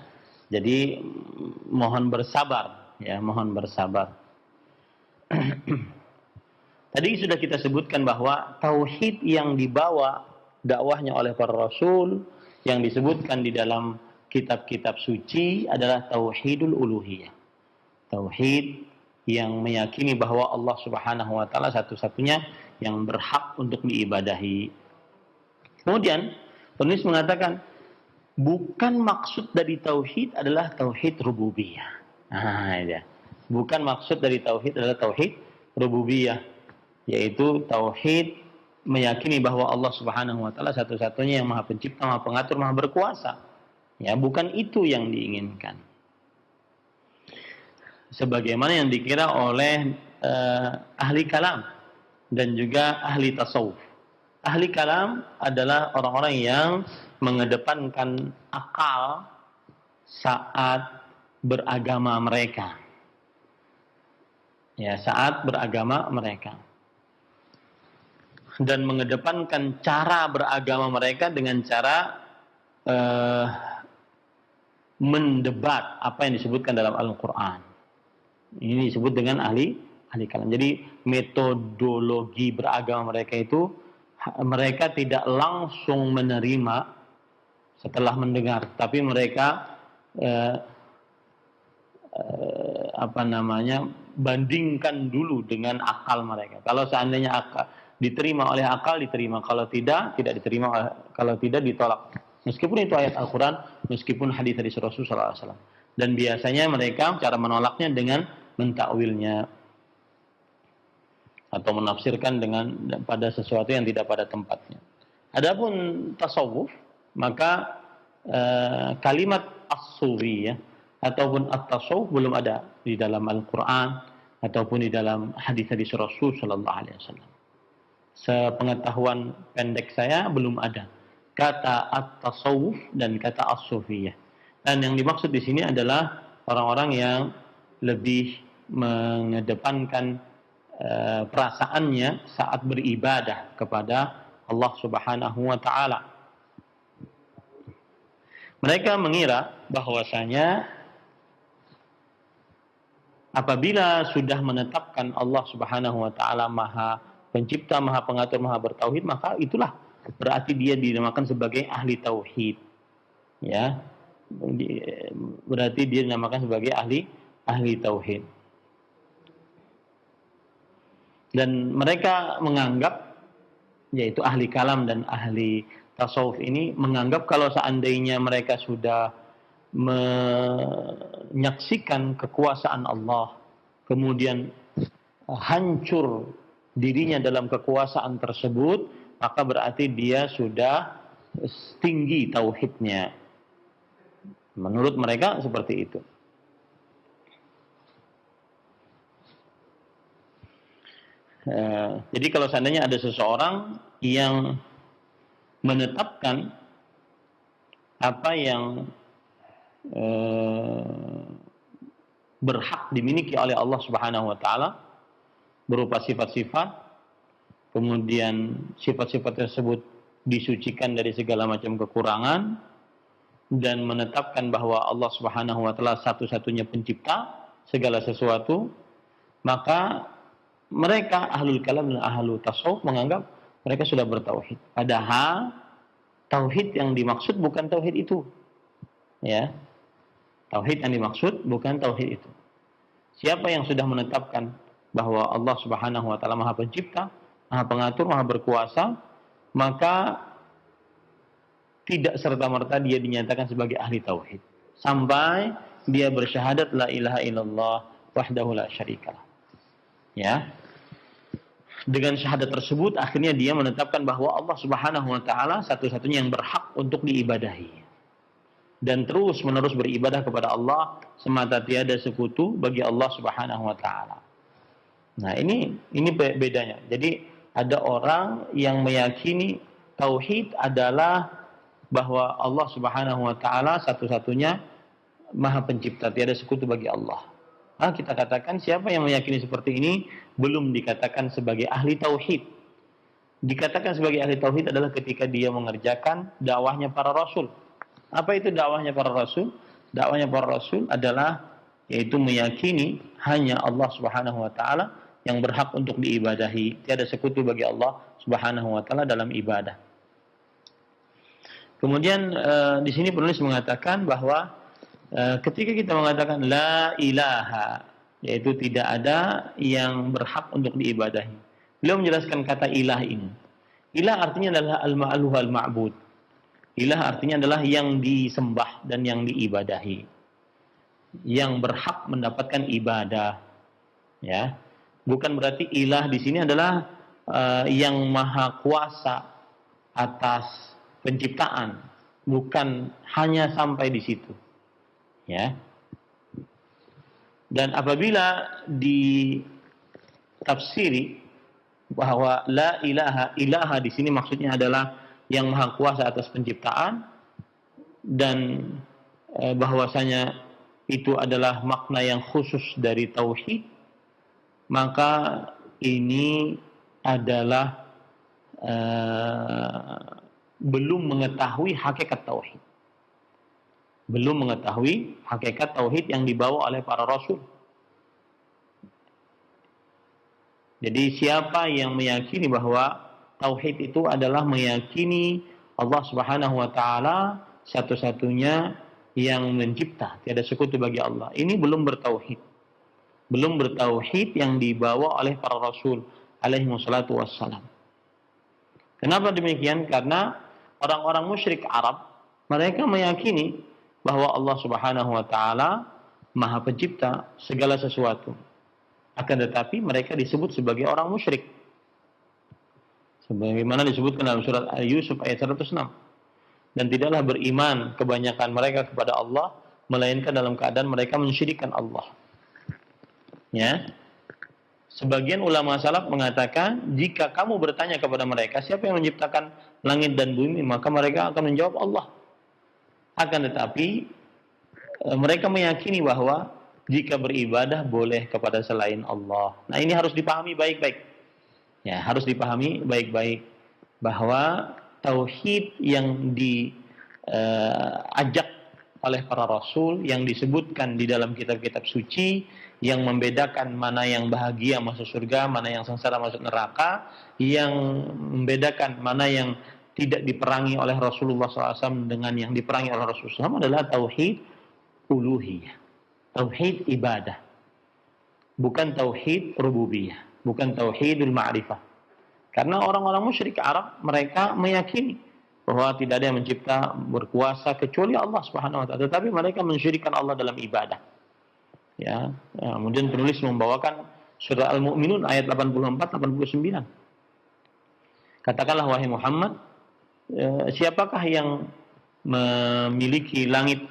Jadi mohon bersabar, ya, mohon bersabar. Tadi sudah kita sebutkan bahwa tauhid yang dibawa dakwahnya oleh para rasul yang disebutkan di dalam kitab-kitab suci adalah tauhidul uluhiyah. Tauhid yang meyakini bahwa Allah Subhanahu wa taala satu-satunya yang berhak untuk diibadahi. Kemudian penulis mengatakan bukan maksud dari tauhid adalah tauhid rububiyah. Ya. Bukan maksud dari tauhid adalah tauhid rububiyah, yaitu tauhid meyakini bahwa Allah Subhanahu wa taala satu-satunya yang Maha Pencipta, Maha Pengatur, Maha Berkuasa. Ya, bukan itu yang diinginkan. Sebagaimana yang dikira oleh ahli kalam dan juga ahli tasawuf. Ahli kalam adalah orang-orang yang mengedepankan akal saat beragama mereka. Ya, saat beragama mereka. Dan mengedepankan cara beragama mereka dengan cara mendebat apa yang disebutkan dalam Al-Quran. Ini disebut dengan ahli kalam. Jadi metodologi beragama mereka itu, mereka tidak langsung menerima setelah mendengar, tapi mereka bandingkan dulu dengan akal mereka. Kalau seandainya akal diterima oleh akal, diterima. Kalau tidak diterima. Kalau tidak, ditolak. Meskipun itu ayat Al-Quran, meskipun hadis Rasulullah SAW. Dan biasanya mereka cara menolaknya dengan mentakwilnya atau menafsirkan dengan pada sesuatu yang tidak pada tempatnya. Adapun tasawuf, maka kalimat as-sufiyah ataupun at-tasawuf belum ada di dalam Al-Quran ataupun di dalam hadis-hadis Rasul sallallahu alaihi wasallam. Sepengetahuan pendek saya belum ada kata at-tasawuf dan kata as-sufiyah. Dan yang dimaksud di sini adalah orang-orang yang lebih mengedepankan perasaannya saat beribadah kepada Allah Subhanahu wa taala. Mereka mengira bahwasanya apabila sudah menetapkan Allah Subhanahu wa taala Maha Pencipta, Maha Pengatur, Maha Bertauhid, maka itulah berarti dia dinamakan sebagai ahli tauhid. Ya. Berarti dia dinamakan sebagai ahli tauhid. Dan mereka menganggap, yaitu ahli kalam dan ahli tasawuf ini menganggap kalau seandainya mereka sudah menyaksikan kekuasaan Allah, kemudian hancur dirinya dalam kekuasaan tersebut, maka berarti dia sudah tinggi tauhidnya. Menurut mereka seperti itu. Jadi kalau seandainya ada seseorang yang menetapkan apa yang berhak dimiliki oleh Allah Subhanahu wa taala berupa sifat-sifat, kemudian sifat-sifat tersebut disucikan dari segala macam kekurangan, dan menetapkan bahwa Allah Subhanahu wa taala satu-satunya pencipta segala sesuatu, maka mereka ahlul kalam dan ahlul tasawuf menganggap mereka sudah bertauhid. Padahal tauhid yang dimaksud bukan tauhid itu. Ya. Tauhid yang dimaksud bukan tauhid itu. Siapa yang sudah menetapkan bahwa Allah Subhanahu wa taala Maha Pencipta, Maha Pengatur, Maha Berkuasa, maka tidak serta-merta dia dinyatakan sebagai ahli tauhid sampai dia bersyahadat la ilaha illallah wahdahu la syarikalah. Ya. Dengan syahadat tersebut akhirnya dia menetapkan bahwa Allah Subhanahu wa taala satu-satunya yang berhak untuk diibadahi. Dan terus menerus beribadah kepada Allah semata tiada sekutu bagi Allah Subhanahu wa taala. Nah, ini bedanya. Jadi ada orang yang meyakini tauhid adalah bahwa Allah Subhanahu wa taala satu-satunya Maha Pencipta, tiada sekutu bagi Allah. Nah, kita katakan siapa yang meyakini seperti ini belum dikatakan sebagai ahli tauhid. Dikatakan sebagai ahli tauhid adalah ketika dia mengerjakan dakwahnya para rasul. Apa itu dakwahnya para rasul? Dakwahnya para rasul adalah yaitu meyakini hanya Allah Subhanahu wa taala yang berhak untuk diibadahi, tiada sekutu bagi Allah Subhanahu wa taala dalam ibadah. Kemudian di sini penulis mengatakan bahwa ketika kita mengatakan la ilaha, yaitu tidak ada yang berhak untuk diibadahi. Beliau menjelaskan kata ilah ini. Ilah artinya adalah al-ma'luh al-ma'bud. Ilah artinya adalah yang disembah dan yang diibadahi. Yang berhak mendapatkan ibadah. Ya. Bukan berarti ilah di sini adalah yang maha kuasa atas penciptaan, bukan hanya sampai di situ, ya. Dan apabila ditafsiri bahwa la ilaha di sini maksudnya adalah yang maha kuasa atas penciptaan dan bahwasanya itu adalah makna yang khusus dari tauhid, maka ini adalah belum mengetahui hakikat tauhid. Belum mengetahui hakikat tauhid yang dibawa oleh para rasul. Jadi siapa yang meyakini bahwa tauhid itu adalah meyakini Allah Subhanahu wa taala satu-satunya yang mencipta, tiada sekutu bagi Allah. Ini belum bertauhid. Belum bertauhid yang dibawa oleh para rasul alaihi wassalatu wassalam. Kenapa demikian? Karena orang-orang musyrik Arab, mereka meyakini bahwa Allah Subhanahu wa taala Maha Pencipta segala sesuatu. Akan tetapi mereka disebut sebagai orang musyrik. Sebagaimana disebutkan dalam surat Yusuf ayat 106. Dan tidaklah beriman kebanyakan mereka kepada Allah melainkan dalam keadaan mereka mensyirikkan Allah. Ya. Sebagian ulama salaf mengatakan, jika kamu bertanya kepada mereka, siapa yang menciptakan langit dan bumi, maka mereka akan menjawab Allah. Akan tetapi, mereka meyakini bahwa jika beribadah boleh kepada selain Allah. Nah, ini harus dipahami baik-baik. Ya, harus dipahami baik-baik bahwa tauhid yang diajak oleh para rasul, yang disebutkan di dalam kitab-kitab suci, yang membedakan mana yang bahagia masuk surga, mana yang sengsara masuk neraka, yang membedakan mana yang tidak diperangi oleh Rasulullah SAW dengan yang diperangi oleh Rasulullah SAW adalah tauhid uluhiyah, tauhid ibadah, bukan tauhid rububiyah, bukan tauhidul ma'rifah. Karena orang-orang musyrik Arab, mereka meyakini bahwa tidak ada yang mencipta berkuasa kecuali Allah Subhanahu wa taala, tetapi mereka mensyirikkan Allah dalam ibadah. Ya, kemudian penulis membawakan surah Al-Mu'minun ayat 84-89. Katakanlah wahai Muhammad, siapakah yang memiliki langit,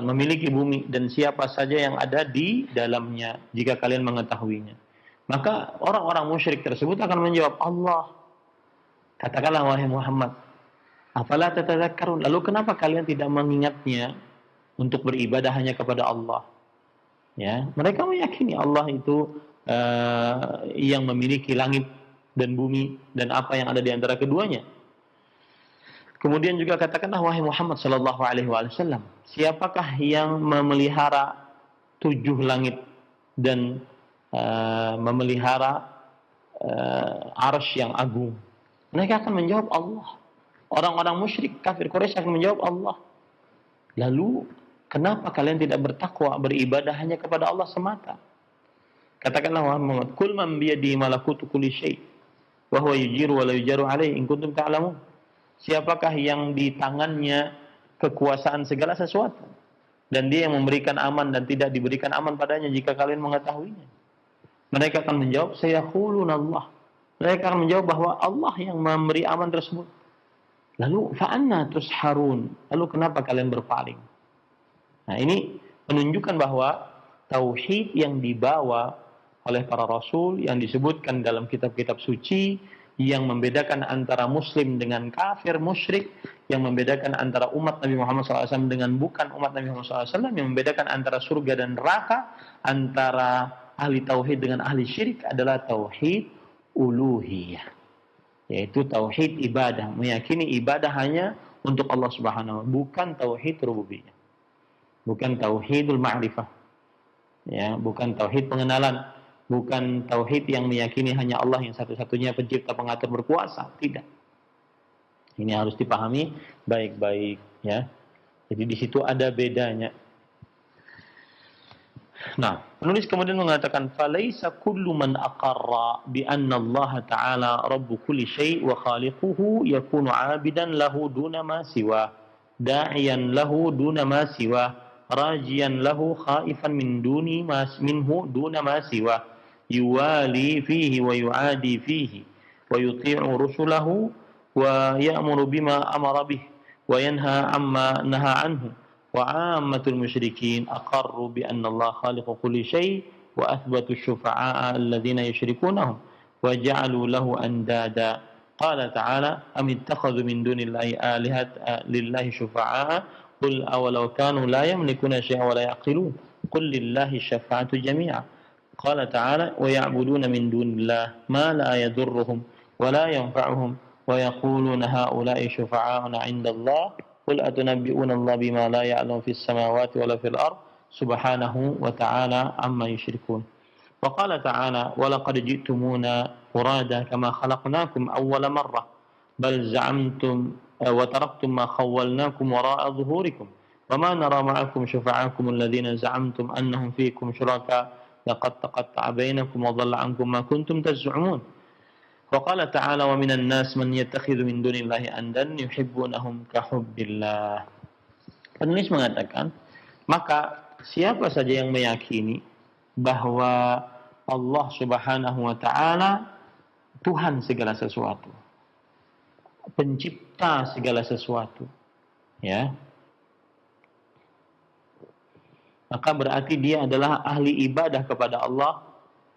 memiliki bumi, dan siapa saja yang ada di dalamnya jika kalian mengetahuinya. Maka orang-orang musyrik tersebut akan menjawab, Allah. Katakanlah wahai Muhammad, afala tatadzakkarun, lalu kenapa kalian tidak mengingatnya untuk beribadah hanya kepada Allah? Ya, mereka meyakini Allah itu yang memiliki langit dan bumi dan apa yang ada di antara keduanya. Kemudian juga katakanlah wahai Muhammad sallallahu alaihi wasallam, siapakah yang memelihara 7 langit dan memelihara arsy yang agung? Mereka akan menjawab Allah. Orang-orang musyrik kafir Quraisy akan menjawab Allah. Lalu kenapa kalian tidak bertakwa, beribadah hanya kepada Allah semata? Katakanlah wahai Muhammad, kul man biyadihi malakutu kulli syai' wa huwa yujiru wa la yujaru alaihi in kuntum ta'lamun. Siapakah yang di tangannya kekuasaan segala sesuatu? Dan dia yang memberikan aman dan tidak diberikan aman padanya jika kalian mengetahuinya. Mereka akan menjawab, sayaquluna Allah. Mereka akan menjawab bahwa Allah yang memberi aman tersebut. Lalu, fa'anna tusharun. Lalu kenapa kalian berpaling? Nah, ini menunjukkan bahwa tauhid yang dibawa oleh para rasul, yang disebutkan dalam kitab-kitab suci, yang membedakan antara muslim dengan kafir, musyrik, yang membedakan antara umat Nabi Muhammad SAW dengan bukan umat Nabi Muhammad SAW, yang membedakan antara surga dan neraka, antara ahli tauhid dengan ahli syirik adalah tauhid uluhiyah, yaitu tauhid ibadah, meyakini ibadah hanya untuk Allah Subhanahu wa taala, bukan tauhid rububiyah, bukan tauhidul ma'rifah, ya, bukan tauhid pengenalan, bukan tauhid yang meyakini hanya Allah yang satu-satunya pencipta, pengatur, berkuasa. Tidak. Ini harus dipahami baik-baik, ya. Jadi di situ ada bedanya. Nah, penulis kemudian mengatakan falaisa kullu man aqarra bi anna Allah Ta'ala rabbu kulli syai' wa khaliquhu yakunu 'abidan lahu duna ma siwa, da'iyan lahu duna ma siwa, rajiyan lahu khaifan min duni ma minhu duna ma siwa, yuwali fihi wa yu'adi fihi wa yuti'u rusulahu wa ya'muru bima amara bih wa yanha amma naha anhu. وعامة المشركين أقروا بأن الله خالق كل شيء وأثبتوا الشفعاء الذين يشركونهم وجعلوا له أندادا. قال تعالى أم اتخذوا من دون الله آلهة لله شفعاء قل أولو كانوا لا يملكون شيئا ولا يعقلون قل لله الشفاعة جميعا. قال تعالى ويعبدون من دون الله ما لا يضرهم ولا ينفعهم ويقولون هؤلاء شفعاؤنا عند الله قل أتنبئون الله بما لا يعلم في السماوات ولا في الأرض سبحانه وتعالى عما يشركون. وقال تعالى ولقد جئتمونا فرادا كما خلقناكم أول مرة بل زعمتم وتركتم ما خولناكم وراء ظهوركم وما نرى معكم شفعاءكم الذين زعمتم أنهم فيكم شركاء لقد تقطع بينكم وضل عنكم ما كنتم تزعمون. وقال تعالى ومن الناس من يتخذ من دون الله أندادا يحبونهم كحب الله. Penulis mengatakan, maka siapa saja yang meyakini bahwa Allah Subhanahu wa taala Tuhan segala sesuatu, pencipta segala sesuatu, ya, maka berarti dia adalah ahli ibadah kepada Allah,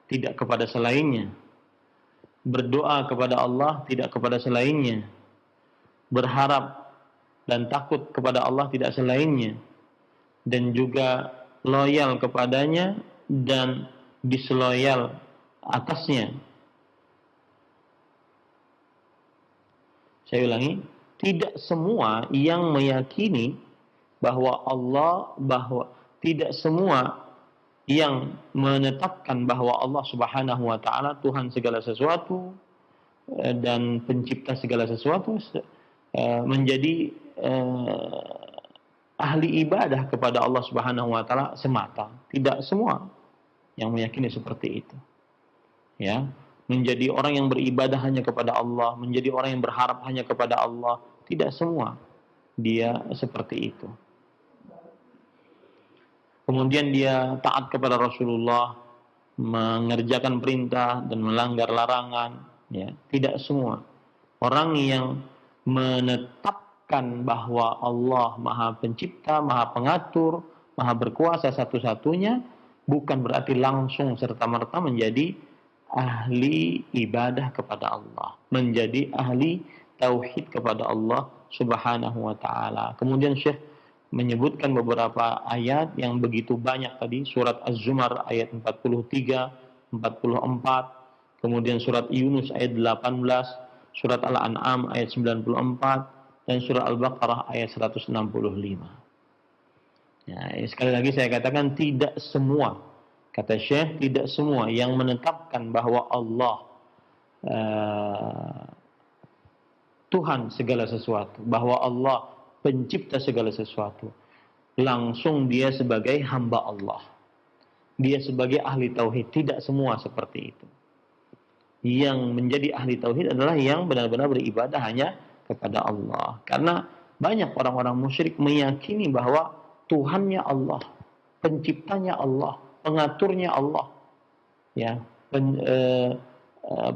tidak kepada selainnya. Berdoa kepada Allah, tidak kepada selainnya. Berharap dan takut kepada Allah, tidak selainnya. Dan juga loyal kepadanya dan disloyal atasnya. Saya ulangi, tidak semua yang meyakini bahwa tidak semua yang menetapkan bahwa Allah Subhanahu wa taala Tuhan segala sesuatu dan pencipta segala sesuatu menjadi ahli ibadah kepada Allah Subhanahu wa taala semata. Tidak semua yang meyakini seperti itu. Ya, menjadi orang yang beribadah hanya kepada Allah, menjadi orang yang berharap hanya kepada Allah, tidak semua dia seperti itu. Kemudian dia taat kepada Rasulullah, mengerjakan perintah dan melanggar larangan. Ya, tidak semua. Orang yang menetapkan bahwa Allah Maha Pencipta, Maha Pengatur, Maha Berkuasa satu-satunya, bukan berarti langsung serta-merta menjadi ahli ibadah kepada Allah, menjadi ahli tauhid kepada Allah Subhanahu wa taala. Kemudian Syekh menyebutkan beberapa ayat yang begitu banyak tadi, surat Az-Zumar ayat 43, 44, kemudian surat Yunus ayat 18, surat Al-An'am ayat 94, dan surat Al-Baqarah ayat 165. Ya, sekali lagi saya katakan tidak semua, kata Syekh, tidak semua yang menetapkan bahwa Allah Tuhan segala sesuatu, bahwa Allah pencipta segala sesuatu, langsung dia sebagai hamba Allah, dia sebagai ahli tauhid. Tidak semua seperti itu. Yang menjadi ahli tauhid adalah yang benar-benar beribadah hanya kepada Allah. Karena banyak orang-orang musyrik meyakini bahwa Tuhannya Allah, penciptanya Allah, pengaturnya Allah, ya,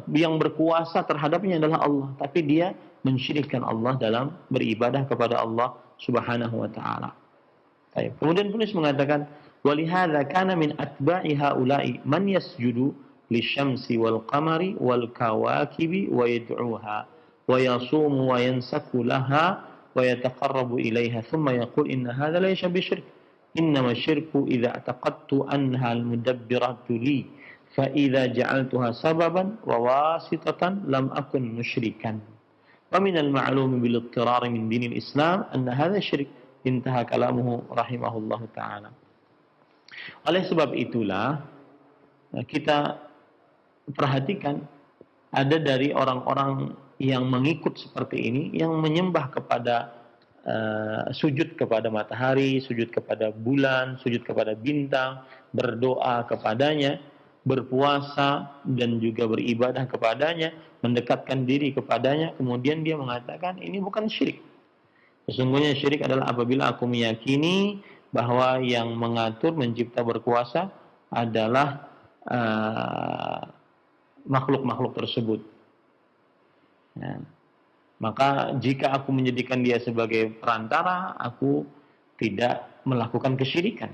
yang berkuasa terhadapnya adalah Allah, tapi dia mensyirikkan Allah dalam beribadah kepada Allah Subhanahu wa taala. Baik. Kemudian penulis mengatakan, "Walihadza kana min atba'i haula'i man yasjudu lisyamsi wal qamari wal kawakibi wa yad'uha wa yasumu wa yansaku laha wa yataqarrabu ilaiha thumma yaqul inna hadza laysa bisyirk. Innama syirku idza i'taqadtu annaha al-mudabbiratu li fa idza ja'altuha sababan wa wasitatan lam akun musyrikan. Wa min al-ma'lum bil ittirar min dinil Islam anna hadza syirk." Intaha kalamuhu rahimahullahu ta'ala. Oleh sebab itulah kita perhatikan ada dari orang-orang yang mengikut seperti ini, yang menyembah kepada sujud kepada matahari, sujud kepada bulan, sujud kepada bintang, berdoa kepadanya, berpuasa dan juga beribadah kepadanya, mendekatkan diri kepadanya, kemudian dia mengatakan ini bukan syirik. Sesungguhnya syirik adalah apabila aku meyakini bahwa yang mengatur, mencipta, berkuasa adalah makhluk-makhluk tersebut. Ya. Maka jika aku menjadikan dia sebagai perantara, aku tidak melakukan kesyirikan.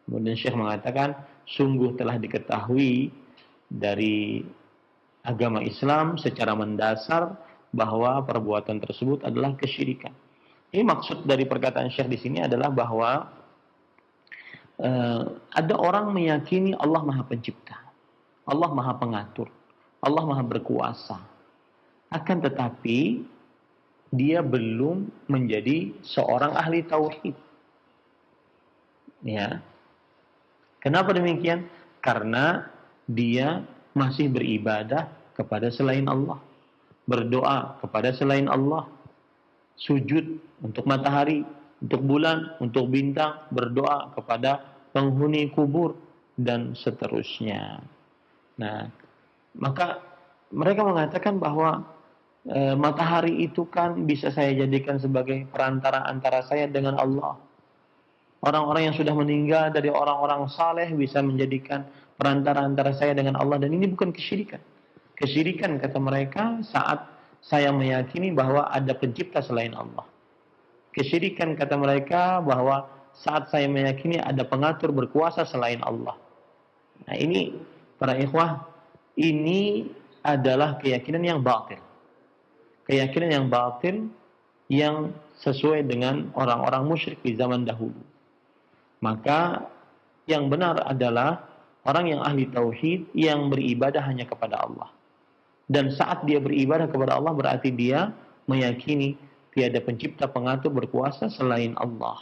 Kemudian Syekh mengatakan, sungguh telah diketahui dari agama Islam secara mendasar bahwa perbuatan tersebut adalah kesyirikan. Ini maksud dari perkataan Syekh di sini adalah bahwa ada orang meyakini Allah Maha Pencipta, Allah Maha Pengatur, Allah Maha Berkuasa. Akan tetapi dia belum menjadi seorang ahli tauhid. Ya. Kenapa demikian? Karena dia masih beribadah kepada selain Allah, berdoa kepada selain Allah, sujud untuk matahari, untuk bulan, untuk bintang, berdoa kepada penghuni kubur, dan seterusnya. Nah, maka mereka mengatakan bahwa matahari itu kan bisa saya jadikan sebagai perantara antara saya dengan Allah. Orang-orang yang sudah meninggal dari orang-orang saleh bisa menjadikan perantara antara saya dengan Allah, dan ini bukan kesyirikan. Kesyirikan, kata mereka, saat saya meyakini bahwa ada pencipta selain Allah. Kesyirikan, kata mereka, bahwa saat saya meyakini ada pengatur berkuasa selain Allah. Nah, ini para ikhwah, ini adalah keyakinan yang batil. Keyakinan yang batil yang sesuai dengan orang-orang musyrik di zaman dahulu. Maka yang benar adalah orang yang ahli tauhid yang beribadah hanya kepada Allah. Dan saat dia beribadah kepada Allah berarti dia meyakini tiada pencipta, pengatur, berkuasa selain Allah.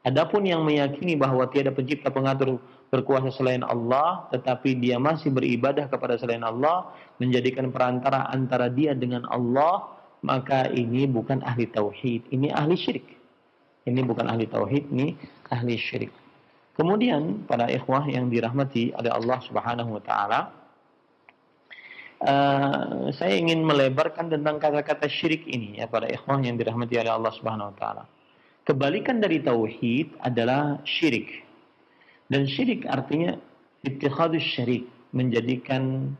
Adapun yang meyakini bahwa tiada pencipta, pengatur, berkuasa selain Allah, tetapi dia masih beribadah kepada selain Allah, menjadikan perantara antara dia dengan Allah, maka ini bukan ahli tauhid, ini ahli syirik. Ini bukan ahli tauhid, ini ahli syirik. Kemudian para ikhwah yang dirahmati oleh Allah Subhanahu wa taala, saya ingin melebarkan tentang kata-kata syirik ini ya para ikhwah yang dirahmati oleh Allah Subhanahu wa taala. Kebalikan dari tauhid adalah syirik. Dan syirik artinya ittikhadus syarik, menjadikan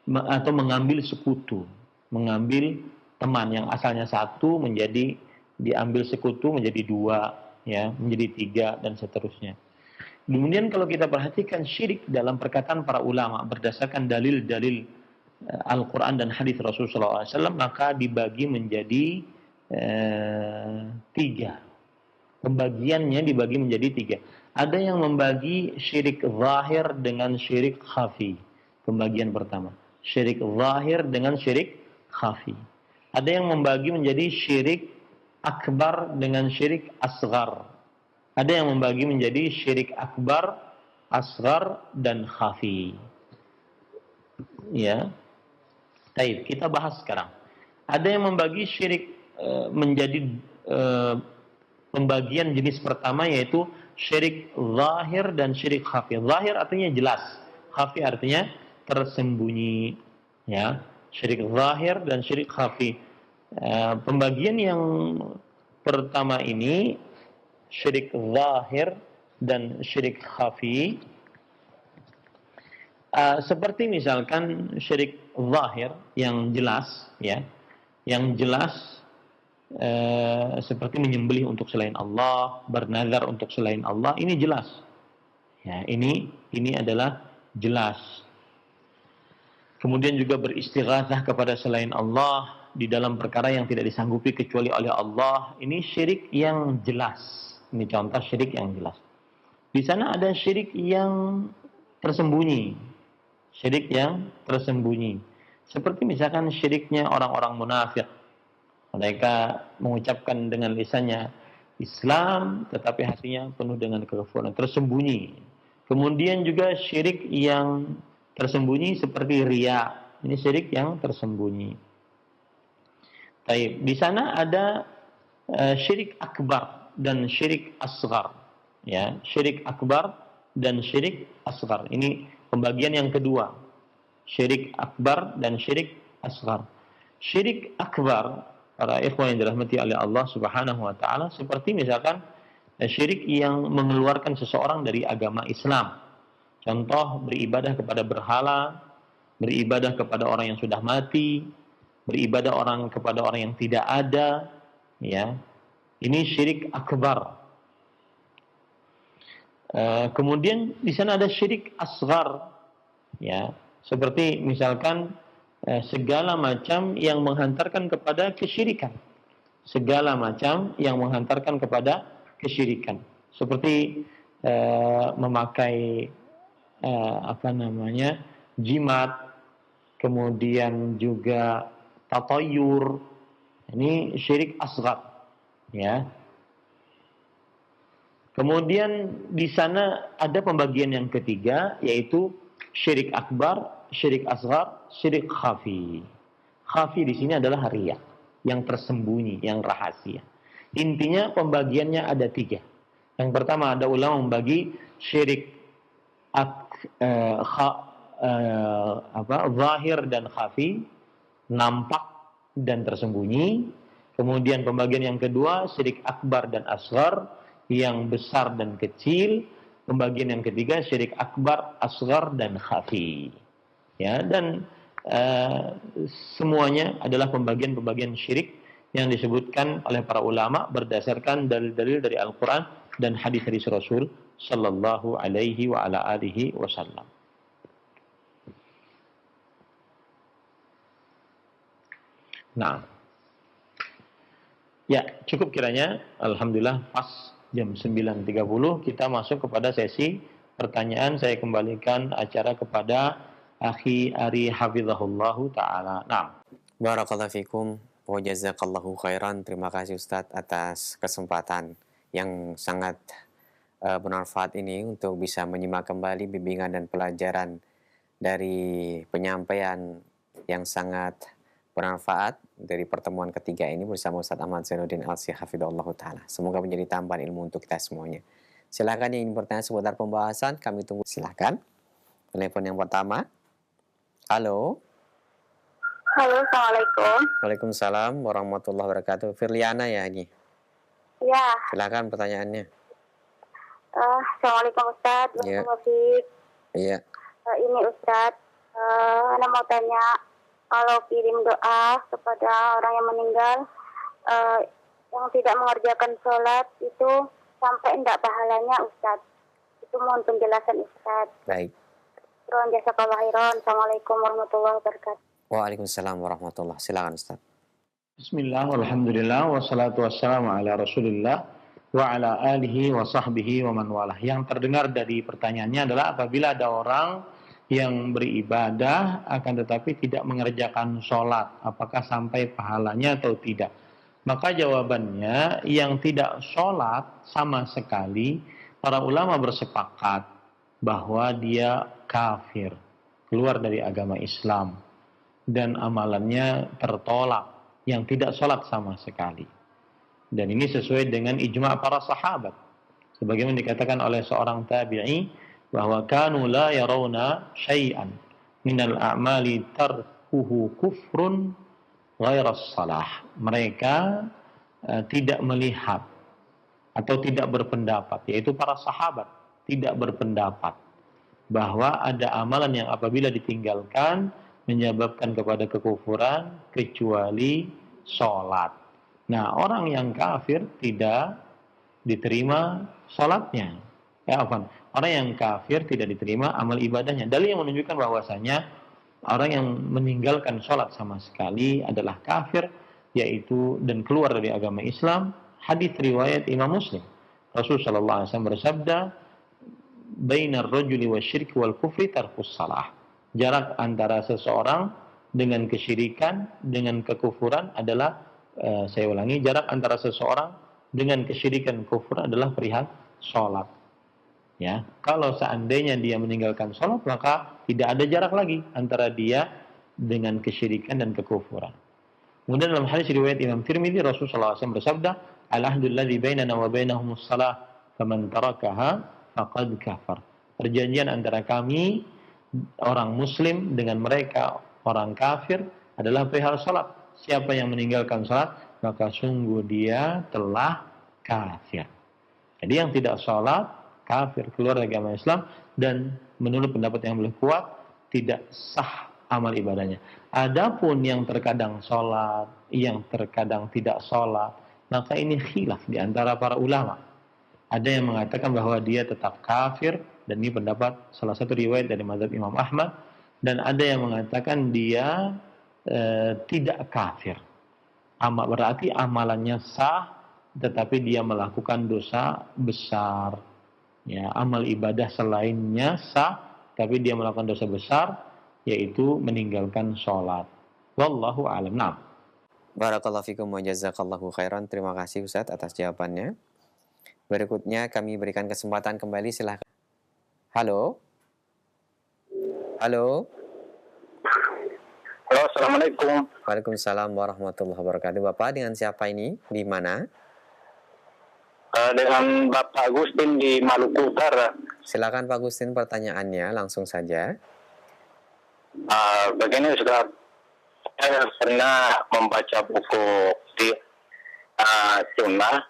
atau mengambil sekutu, mengambil teman yang asalnya satu menjadi diambil sekutu menjadi dua, ya, menjadi tiga dan seterusnya. Kemudian kalau kita perhatikan syirik dalam perkataan para ulama berdasarkan dalil-dalil Al-Quran dan hadis Rasulullah SAW, maka dibagi menjadi tiga. Pembagiannya dibagi menjadi tiga. Ada yang membagi syirik zahir dengan syirik khafi. Pembagian pertama. Syirik zahir dengan syirik khafi. Ada yang membagi menjadi syirik akbar dengan syirik asghar. Ada yang membagi menjadi syirik akbar, asghar, dan khafi. Ya. Baik, kita bahas sekarang. Ada yang membagi syirik menjadi pembagian jenis pertama, yaitu syirik zahir dan syirik khafi. Zahir artinya jelas, khafi artinya tersembunyi. Ya, syirik zahir dan syirik khafi. Pembagian yang pertama ini, syirik zahir dan syirik khafi. Seperti misalkan syirik zahir yang jelas, ya, yang jelas seperti menyembelih untuk selain Allah, bernazar untuk selain Allah, ini jelas. Ya, ini adalah jelas. Kemudian juga beristighatsah kepada selain Allah di dalam perkara yang tidak disanggupi kecuali oleh Allah. Ini syirik yang jelas. Ini contoh syirik yang jelas. Di sana ada syirik yang tersembunyi. Syirik yang tersembunyi. Seperti misalkan syiriknya orang-orang munafik. Mereka mengucapkan dengan lisannya Islam, tetapi hatinya penuh dengan kekufuran, tersembunyi. Kemudian juga syirik yang tersembunyi seperti riya. Ini syirik yang tersembunyi. Baik, di sana ada syirik akbar dan syirik asghar. Ya, syirik akbar dan syirik asghar. Ini pembagian yang kedua. Syirik akbar dan syirik asghar. Syirik akbar, para ikhwan yang dirahmati oleh Allah Subhanahu wa taala, seperti misalkan syirik yang mengeluarkan seseorang dari agama Islam. Contoh, beribadah kepada berhala, beribadah kepada orang yang sudah mati, beribadah kepada orang yang tidak ada, ya. Ini syirik akbar. Kemudian di sana ada syirik asghar, ya. Seperti misalkan segala macam yang menghantarkan kepada kesyirikan. Segala macam yang menghantarkan kepada kesyirikan, seperti memakai jimat, kemudian juga tatayur. Ini syirik asghar, ya. Kemudian di sana ada pembagian yang ketiga, yaitu syirik akbar, syirik asghar, syirik khafi. Khafi di sini adalah riya, yang tersembunyi, yang rahasia. Intinya pembagiannya ada tiga. Yang pertama, ada ulama membagi syirik zahir dan khafi, nampak dan tersembunyi. Kemudian pembagian yang kedua, syirik akbar dan asghar, yang besar dan kecil. Pembagian yang ketiga, syirik akbar, asghar dan khafi. Ya, dan semuanya adalah pembagian-pembagian syirik yang disebutkan oleh para ulama berdasarkan dalil-dalil dari Al-Quran dan hadis-hadis Rasul sallallahu alaihi wa ala alihi wasallam. Nah, ya cukup kiranya. Alhamdulillah pas jam 9.30 kita masuk kepada sesi pertanyaan. Saya kembalikan acara kepada Akhi Ari Hafizahullahu Ta'ala. Nah, Barakallahu fikum wa jazakallahu khairan. Terima kasih Ustadz atas kesempatan yang sangat bermanfaat ini untuk bisa menyimak kembali bimbingan dan pelajaran dari penyampaian yang sangat bermanfaat dari pertemuan ketiga ini bersama Ustadz Ahmad Zainuddin Al-Sih Hafizahullah Ta'ala. Semoga menjadi tambahan ilmu untuk kita semuanya. Silakan yang ingin bertanya seputar pembahasan, kami tunggu. Silakan. Telepon yang pertama. Halo. Halo, Assalamualaikum. Waalaikumsalam warahmatullahi wabarakatuh. Firliana ya ini? Ya. Silakan pertanyaannya. Assalamualaikum Ustaz. Ya. Iya. Ini Ustaz, Anda mau tanya, kalau kirim doa kepada orang yang meninggal, yang tidak mengerjakan sholat itu sampai enggak pahalanya Ustaz? Itu mohon penjelasan Ustaz. Baik. Jazakallahu khairan. Assalamualaikum warahmatullahi wabarakatuh. Waalaikumsalam warahmatullahi. Silakan Ustaz. Bismillah, walhamdulillah, wassalatu wassalamu ala rasulillah wa ala alihi wa sahbihi wa man walah. Yang terdengar dari pertanyaannya adalah apabila ada orang yang beribadah akan tetapi tidak mengerjakan sholat, apakah sampai pahalanya atau tidak? Maka jawabannya, yang tidak sholat sama sekali, para ulama bersepakat bahwa dia kafir, keluar dari agama Islam, dan amalannya tertolak, yang tidak sholat sama sekali. Dan ini sesuai dengan ijma' para sahabat. Sebagaimana dikatakan oleh seorang tabi'i, bahwa kanu la yarawna syai'an minal a'mali tarkuhu kufrun ghairas salah. Mereka tidak melihat atau tidak berpendapat, yaitu para sahabat tidak berpendapat bahwa ada amalan yang apabila ditinggalkan menyebabkan kepada kekufuran kecuali sholat. Nah, orang yang kafir tidak diterima sholatnya. Orang yang kafir tidak diterima amal ibadahnya. Dalil yang menunjukkan bahwasanya orang yang meninggalkan sholat sama sekali adalah kafir, yaitu dan keluar dari agama Islam. Hadis riwayat Imam Muslim. Rasulullah sallallahu alaihi wasallam bersabda, "Bainar rajuli wasyirki wal kufri tarkus salah." Jarak antara seseorang dengan kesyirikan, dengan kekufuran adalah saya ulangi, jarak antara seseorang dengan kesyirikan kufur adalah perihal sholat. Ya, kalau seandainya dia meninggalkan sholat, maka tidak ada jarak lagi antara dia dengan kesyirikan dan kekufuran. Kemudian dalam hadis riwayat Imam Tirmidzi, Rasulullah SAW bersabda, "Al-ahdulladzi bainana wa bainahumus shalah, faman tarakaha faqad kafar." Perjanjian antara kami orang muslim dengan mereka orang kafir adalah perihal salat. Siapa yang meninggalkan salat, maka sungguh dia telah kafir. Jadi yang tidak salat kafir, keluar dari agama Islam, dan menurut pendapat yang lebih kuat tidak sah amal ibadahnya. Adapun yang terkadang sholat, yang terkadang tidak sholat, maka ini khilaf di antara para ulama. Ada yang mengatakan bahwa dia tetap kafir, dan ini pendapat salah satu riwayat dari mazhab Imam Ahmad, dan ada yang mengatakan dia tidak kafir. Berarti amalannya sah, tetapi dia melakukan dosa besar. Ya, amal ibadah selainnya sah, tapi dia melakukan dosa besar, yaitu meninggalkan sholat. Wallahu a'lam. Nah. Barakallahu fikum wa jazakallahu khairan. Terima kasih Ustadz atas jawabannya. Berikutnya kami berikan kesempatan kembali, silahkan. Halo. Halo. Halo, assalamualaikum. Waalaikumsalam warahmatullahi wabarakatuh. Bapak dengan siapa ini? Di mana? Dengan Bapak Agustin di Maluku Utara. Silakan Pak Agustin, pertanyaannya langsung saja. Begini Ustaz, saya pernah membaca buku di Sunnah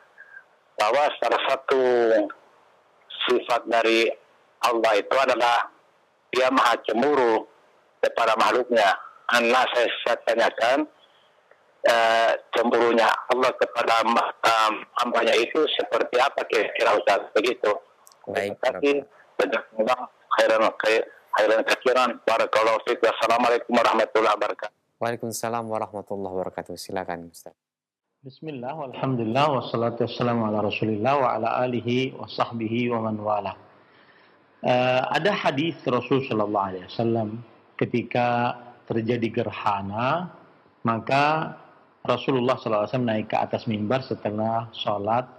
bahwa salah satu sifat dari Allah itu adalah dia maha cemburu kepada makhluknya. Saya tanyakan, cemburunya Allah kepada hambanya itu seperti apa kira-kira Ustaz? Begitu. Baik. Terima kasih. Khairan katsiran. Barakallahu fiik. Wassalamualaikum warahmatullahi wabarakatuh. Waalaikumsalam warahmatullahi wabarakatuh. Silakan Ustaz. Bismillah, walhamdulillah, wassalatu wassalamu ala rasulillah wa ala alihi wa sahbihi wa man wala. Ada hadis Rasul sallallahu alaihi wasallam ketika terjadi gerhana, maka Rasulullah sallallahu alaihi wasallam naik ke atas mimbar setelah sholat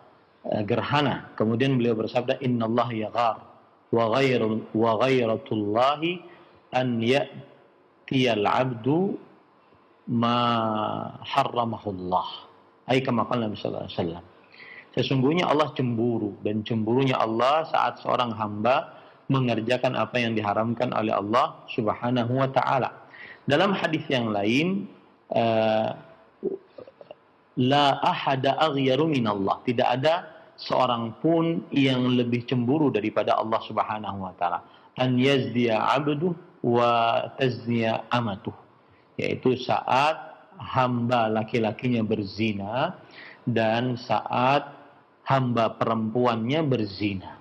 gerhana. Kemudian beliau bersabda, "Innallaha yaghar wa ghairatullahi an ya'tiyal 'abdu ma harramahullah." Ai kama qala Nabi sallallahu alaihi wasallam. Sesungguhnya Allah cemburu, dan cemburunya Allah saat seorang hamba mengerjakan apa yang diharamkan oleh Allah Subhanahu wa taala. Dalam hadis yang lain, la ahada aghyaru minallah. Tidak ada seorang pun yang lebih cemburu daripada Allah Subhanahu wa taala. An yazdiya 'abdu wa tazniya amatuh. Yaitu saat hamba laki-lakinya berzina dan saat hamba perempuannya berzina.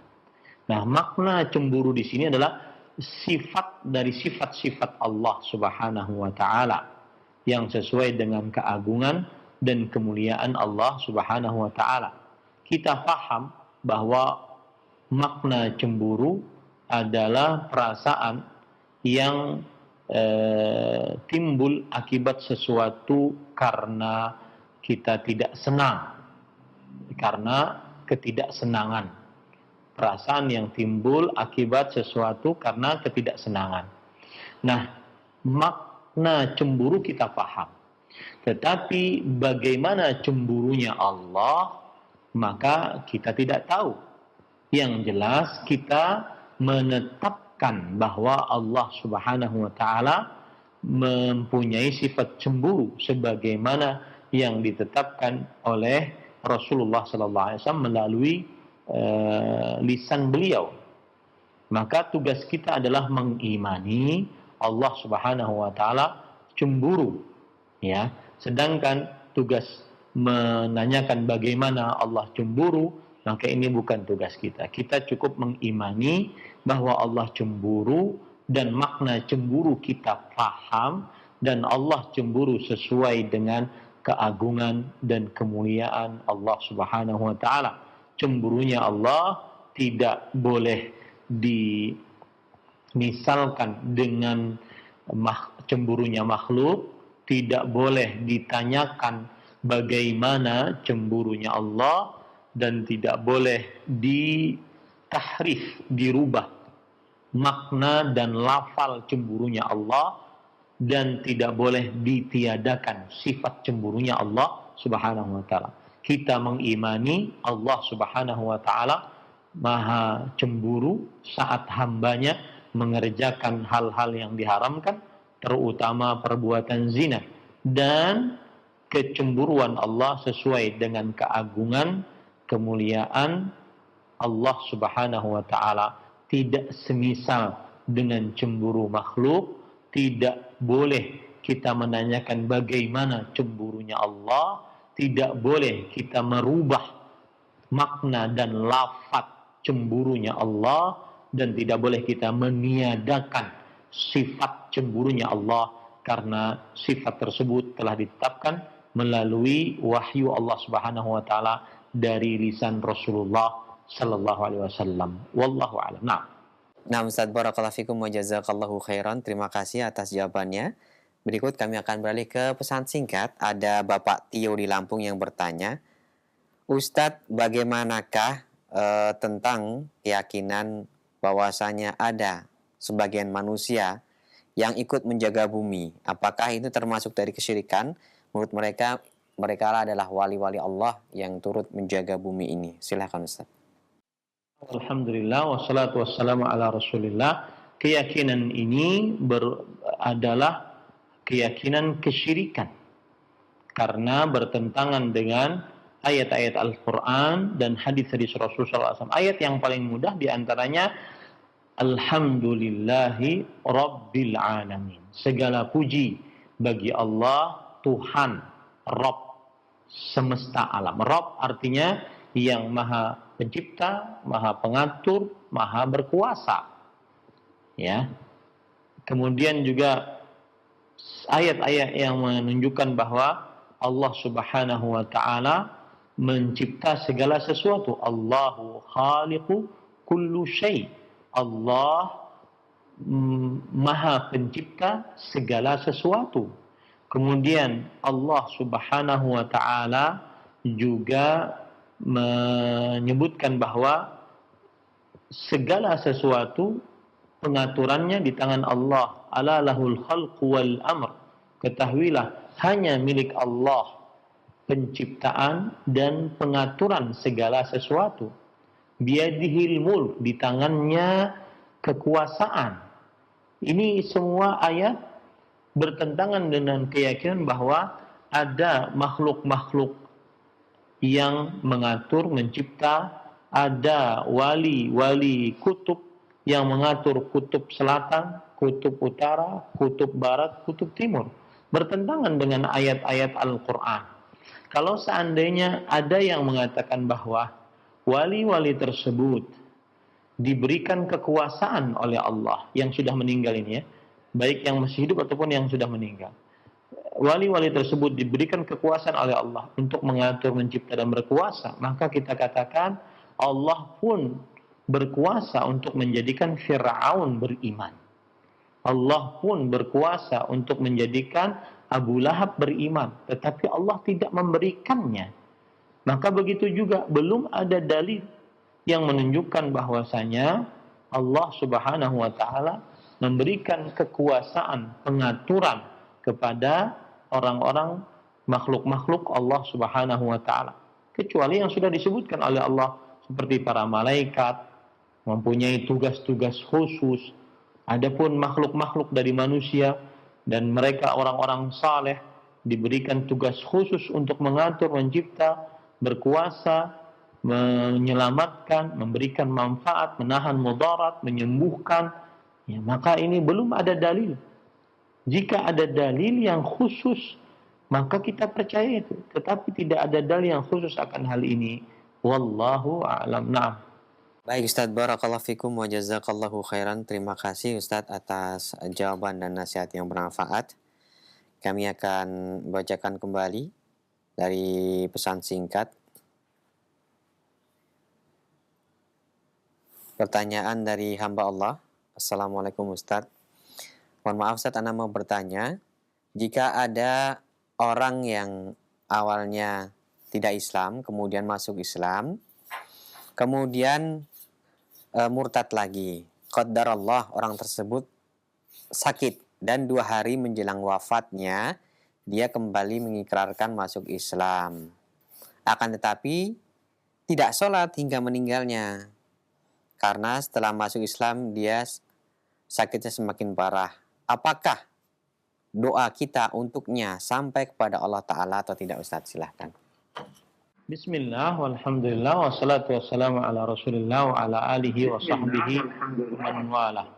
Nah, makna cemburu di sini adalah sifat dari sifat-sifat Allah Subhanahu wa taala yang sesuai dengan keagungan dan kemuliaan Allah Subhanahu wa taala. Kita paham bahwa makna cemburu adalah perasaan yang timbul akibat sesuatu karena kita tidak senang, karena ketidaksenangan. Perasaan yang timbul akibat sesuatu karena ketidaksenangan. Nah, makna cemburu kita paham. Tetapi bagaimana cemburunya Allah, maka kita tidak tahu. Yang jelas kita menetapkan bahwa Allah Subhanahu wa taala mempunyai sifat cemburu sebagaimana yang ditetapkan oleh Rasulullah SAW melalui lisan beliau. Maka tugas kita adalah mengimani Allah Subhanahu wa taala cemburu, ya. Sedangkan tugas menanyakan bagaimana Allah cemburu, maka ini bukan tugas kita. Kita cukup mengimani bahwa Allah cemburu dan makna cemburu kita paham, dan Allah cemburu sesuai dengan keagungan dan kemuliaan Allah Subhanahu wa taala. Cemburunya Allah tidak boleh dimisalkan dengan cemburunya makhluk, tidak boleh ditanyakan bagaimana cemburunya Allah, dan tidak boleh ditahrif, dirubah makna dan lafal cemburunya Allah, dan tidak boleh ditiadakan sifat cemburunya Allah Subhanahu wa taala. Kita mengimani Allah Subhanahu wa taala Maha cemburu saat hambanya mengerjakan hal-hal yang diharamkan, terutama perbuatan zina, dan kecemburuan Allah sesuai dengan keagungan, kemuliaan Allah Subhanahu wa taala, tidak semisal dengan cemburu makhluk. Tidak boleh kita menanyakan bagaimana cemburunya Allah, tidak boleh kita merubah makna dan lafaz cemburunya Allah, dan tidak boleh kita meniadakan sifat cemburunya Allah, karena sifat tersebut telah ditetapkan melalui wahyu Allah Subhanahu wa taala dari lisan Rasulullah sallallahu alaihi wasallam. Wallahu a'lam. Nah, Ustaz, barakallahu fikum wa jazakallahu khairan. Terima kasih atas jawabannya. Berikut kami akan beralih ke pesan singkat. Ada Bapak Tio di Lampung yang bertanya, Ustadz, bagaimanakah tentang keyakinan bahwasanya ada sebagian manusia yang ikut menjaga bumi? Apakah itu termasuk dari kesyirikan? Menurut mereka adalah wali-wali Allah yang turut menjaga bumi ini. Silakan Ustaz. Alhamdulillah, wassalatu wassalamu ala Rasulillah. Keyakinan ini adalah keyakinan kesyirikan, karena bertentangan dengan ayat-ayat Al-Quran dan hadis-hadis Rasulullah SAW. Ayat yang paling mudah diantaranya, Alhamdulillahi Rabbil Alamin. Segala puji bagi Allah, Tuhan, Rabb semesta alam. Rabb artinya yang maha pencipta, maha pengatur, maha berkuasa. Ya. Kemudian juga ayat-ayat yang menunjukkan bahwa Allah Subhanahu wa taala mencipta segala sesuatu. Allahu khaliqu kullu syai. Allah maha pencipta segala sesuatu. Kemudian Allah Subhanahu wa taala juga menyebutkan bahwa segala sesuatu pengaturannya di tangan Allah. Ala lahul khalqu wal amr. Ketahuilah, hanya milik Allah penciptaan dan pengaturan segala sesuatu. Biyadihil mulk, di tangannya kekuasaan. Ini semua ayat bertentangan dengan keyakinan bahwa ada makhluk-makhluk yang mengatur, mencipta, ada wali-wali kutub yang mengatur kutub selatan, kutub utara, kutub barat, kutub timur. Bertentangan dengan ayat-ayat Al-Quran. Kalau seandainya ada yang mengatakan bahwa wali-wali tersebut diberikan kekuasaan oleh Allah yang sudah meninggal ini, ya, baik yang masih hidup ataupun yang sudah meninggal. Wali-wali tersebut diberikan kekuasaan oleh Allah untuk mengatur, mencipta, dan berkuasa. Maka kita katakan Allah pun berkuasa untuk menjadikan Fir'aun beriman. Allah pun berkuasa untuk menjadikan Abu Lahab beriman, tetapi Allah tidak memberikannya. Maka begitu juga belum ada dalil yang menunjukkan bahwasanya Allah Subhanahu wa taala memberikan kekuasaan pengaturan kepada orang-orang makhluk-makhluk Allah Subhanahu wa taala, kecuali yang sudah disebutkan oleh Allah seperti para malaikat mempunyai tugas-tugas khusus. Adapun makhluk-makhluk dari manusia dan mereka orang-orang saleh diberikan tugas khusus untuk mengatur, mencipta, berkuasa, menyelamatkan, memberikan manfaat, menahan mudarat, menyembuhkan. Ya, maka ini belum ada dalil. Jika ada dalil yang khusus, maka kita percaya itu. Tetapi tidak ada dalil yang khusus akan hal ini. Wallahu a'lam. Na'am. Baik Ustadz, barakallahu fikum wa jazakallahu khairan. Terima kasih Ustadz atas jawaban dan nasihat yang bermanfaat. Kami akan bacakan kembali dari pesan singkat. Pertanyaan dari hamba Allah. Assalamualaikum Ustadz. Mohon maaf Ustadz, Ana mau bertanya. Jika ada orang yang awalnya tidak Islam, kemudian masuk Islam, kemudian murtad lagi. Qadarallah orang tersebut sakit dan 2 hari menjelang wafatnya dia kembali mengikrarkan masuk Islam. Akan tetapi tidak sholat hingga meninggalnya. Karena setelah masuk Islam dia sakitnya semakin parah. Apakah doa kita untuknya sampai kepada Allah Ta'ala atau tidak Ustadz? Silahkan. Bismillah, walhamdulillah, wassalatu wassalamu ala rasulillah wa ala alihi wa sahbihi man wala.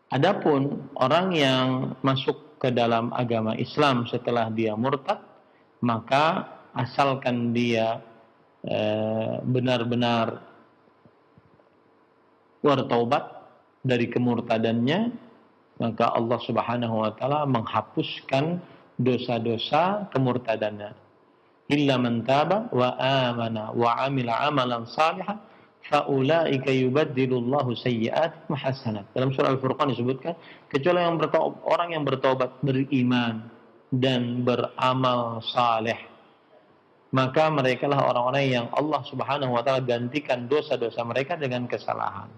Adapun orang yang masuk ke dalam agama Islam setelah dia murtad, maka asalkan dia benar-benar bertaubat dari kemurtadannya, maka Allah Subhanahu wa taala menghapuskan dosa-dosa kemurtadannya. Illa man taba wa amana wa amila amalan salihan fa ulaika yubaddilullahu sayyi'atihim hasanat. Dalam surah Al-Furqan disebutkan, kecuali orang yang bertaubat, beriman dan beramal saleh, maka merekalah orang-orang yang Allah Subhanahu wa taala gantikan dosa-dosa mereka dengan kesalahan.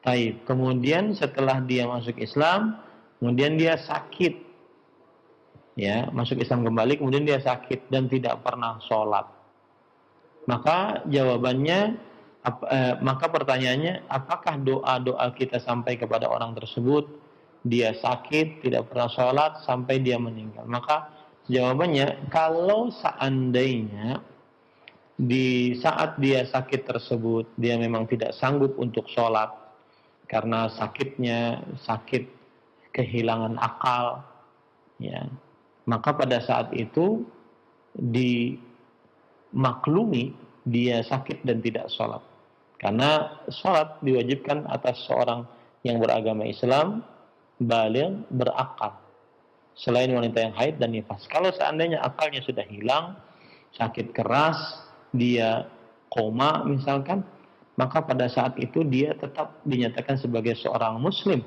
Baik, kemudian setelah dia masuk Islam, kemudian dia sakit, ya, masuk Islam kembali, kemudian dia sakit dan tidak pernah sholat. Maka jawabannya, maka pertanyaannya, apakah doa-doa kita sampai kepada orang tersebut? Dia sakit, tidak pernah sholat sampai dia meninggal. Maka jawabannya, kalau seandainya di saat dia sakit tersebut dia memang tidak sanggup untuk sholat karena sakitnya sakit kehilangan akal, ya, maka pada saat itu dimaklumi dia sakit dan tidak sholat. Karena sholat diwajibkan atas seorang yang beragama Islam, baligh, berakal, selain wanita yang haid dan nifas. Kalau seandainya akalnya sudah hilang, sakit keras, dia koma misalkan, maka pada saat itu dia tetap dinyatakan sebagai seorang muslim.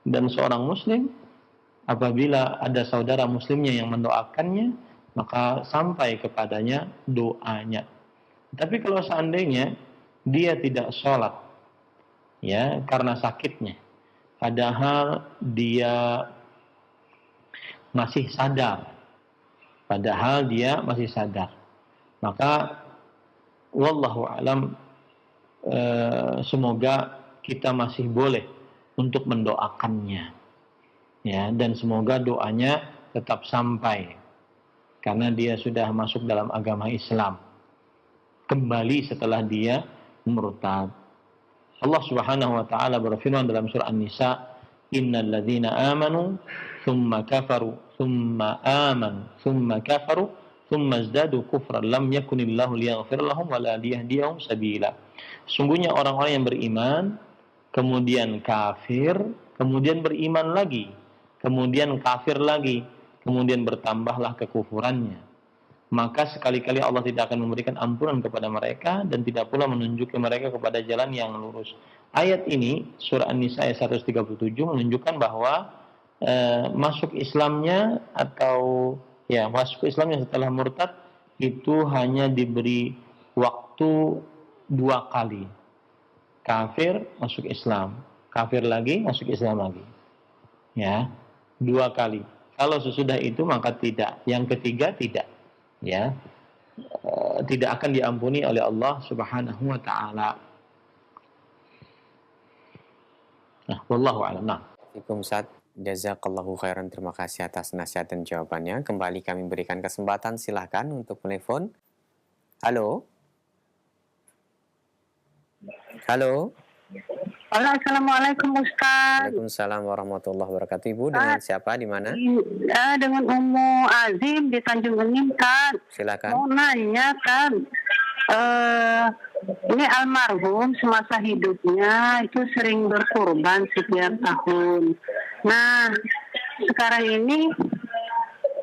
Dan seorang muslim, apabila ada saudara muslimnya yang mendoakannya, maka sampai kepadanya doanya. Tapi kalau seandainya dia tidak sholat, ya, karena sakitnya, padahal dia masih sadar, maka wallahu alam, semoga kita masih boleh untuk mendoakannya, ya, dan semoga doanya tetap sampai karena dia sudah masuk dalam agama Islam kembali setelah dia murtad. Allah Subhanahu wa taala berfirman dalam surah An-Nisa, innal ladzina amanu thumma kafaru thumma amanu thumma kafaru thumma izdadu kufran lam yakunillahu liyaghfir lahum wa la liyahdiyahum sabila. Sungguhnya orang-orang yang beriman kemudian kafir, kemudian beriman lagi, kemudian kafir lagi, kemudian bertambahlah kekufurannya, maka sekali-kali Allah tidak akan memberikan ampunan kepada mereka dan tidak pula menunjukkan mereka kepada jalan yang lurus. Ayat ini surah An-Nisa ayat 137 menunjukkan bahwa masuk Islamnya atau ya masuk Islamnya setelah murtad itu hanya diberi waktu 2 kali. Kafir, masuk Islam, kafir lagi, masuk Islam lagi, ya, 2 kali. Kalau sesudah itu maka tidak, yang ketiga tidak, ya, tidak akan diampuni oleh Allah Subhanahu wa taala. Nah, wallahu a'lam. Nah. Assalamualaikum Ustaz. Jazakallahu khairan. Terima kasih atas nasihat dan jawabannya. Kembali kami berikan kesempatan, silahkan untuk telepon. Halo. Halo. Halo, Assalamualaikum Ustaz. Waalaikumsalam warahmatullahi wabarakatuh. Ibu dengan siapa, di mana? Dengan Ummu Azim di Tanjung Enim, Tan. Silakan. Mau nanya, Tan. Ini almarhum semasa hidupnya itu sering berkurban setiap tahun. Nah, sekarang ini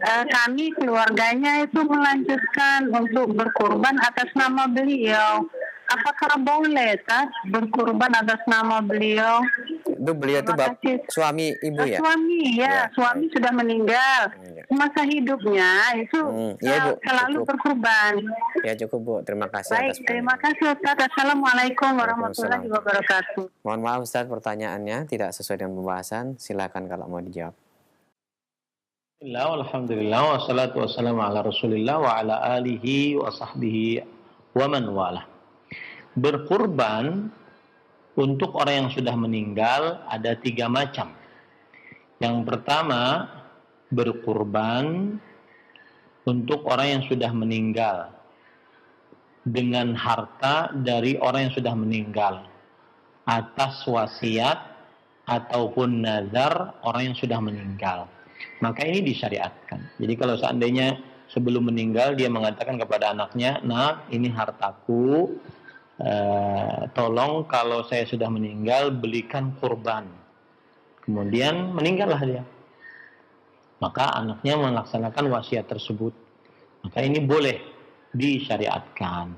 kami keluarganya itu melanjutkan untuk berkurban atas nama beliau. Apakah boleh tak berkurban atas nama beliau? Itu beliau itu suami ibu ya? Suami ya, suami sudah meninggal. Masa hidupnya itu ya, Bu, selalu cukup. berkurban. Ya cukup Bu, terima kasih. Baik, terima kasih Ustaz. Assalamualaikum warahmatullahi wabarakatuh. Mohon maaf Ustaz, pertanyaannya tidak sesuai dengan pembahasan. Silakan kalau mau dijawab. Alhamdulillah, wassalatu wassalamu ala rasulillah wa ala alihi wa sahbihi wa man walah. Berkurban untuk orang yang sudah meninggal ada 3 macam. Yang pertama, berkurban untuk orang yang sudah meninggal dengan harta dari orang yang sudah meninggal atas wasiat ataupun nazar orang yang sudah meninggal. Maka ini disyariatkan. Jadi kalau seandainya sebelum meninggal dia mengatakan kepada anaknya, "Nak, ini hartaku, tolong kalau saya sudah meninggal belikan kurban." Kemudian meninggallah dia. Maka anaknya melaksanakan wasiat tersebut. Maka ini boleh disyariatkan.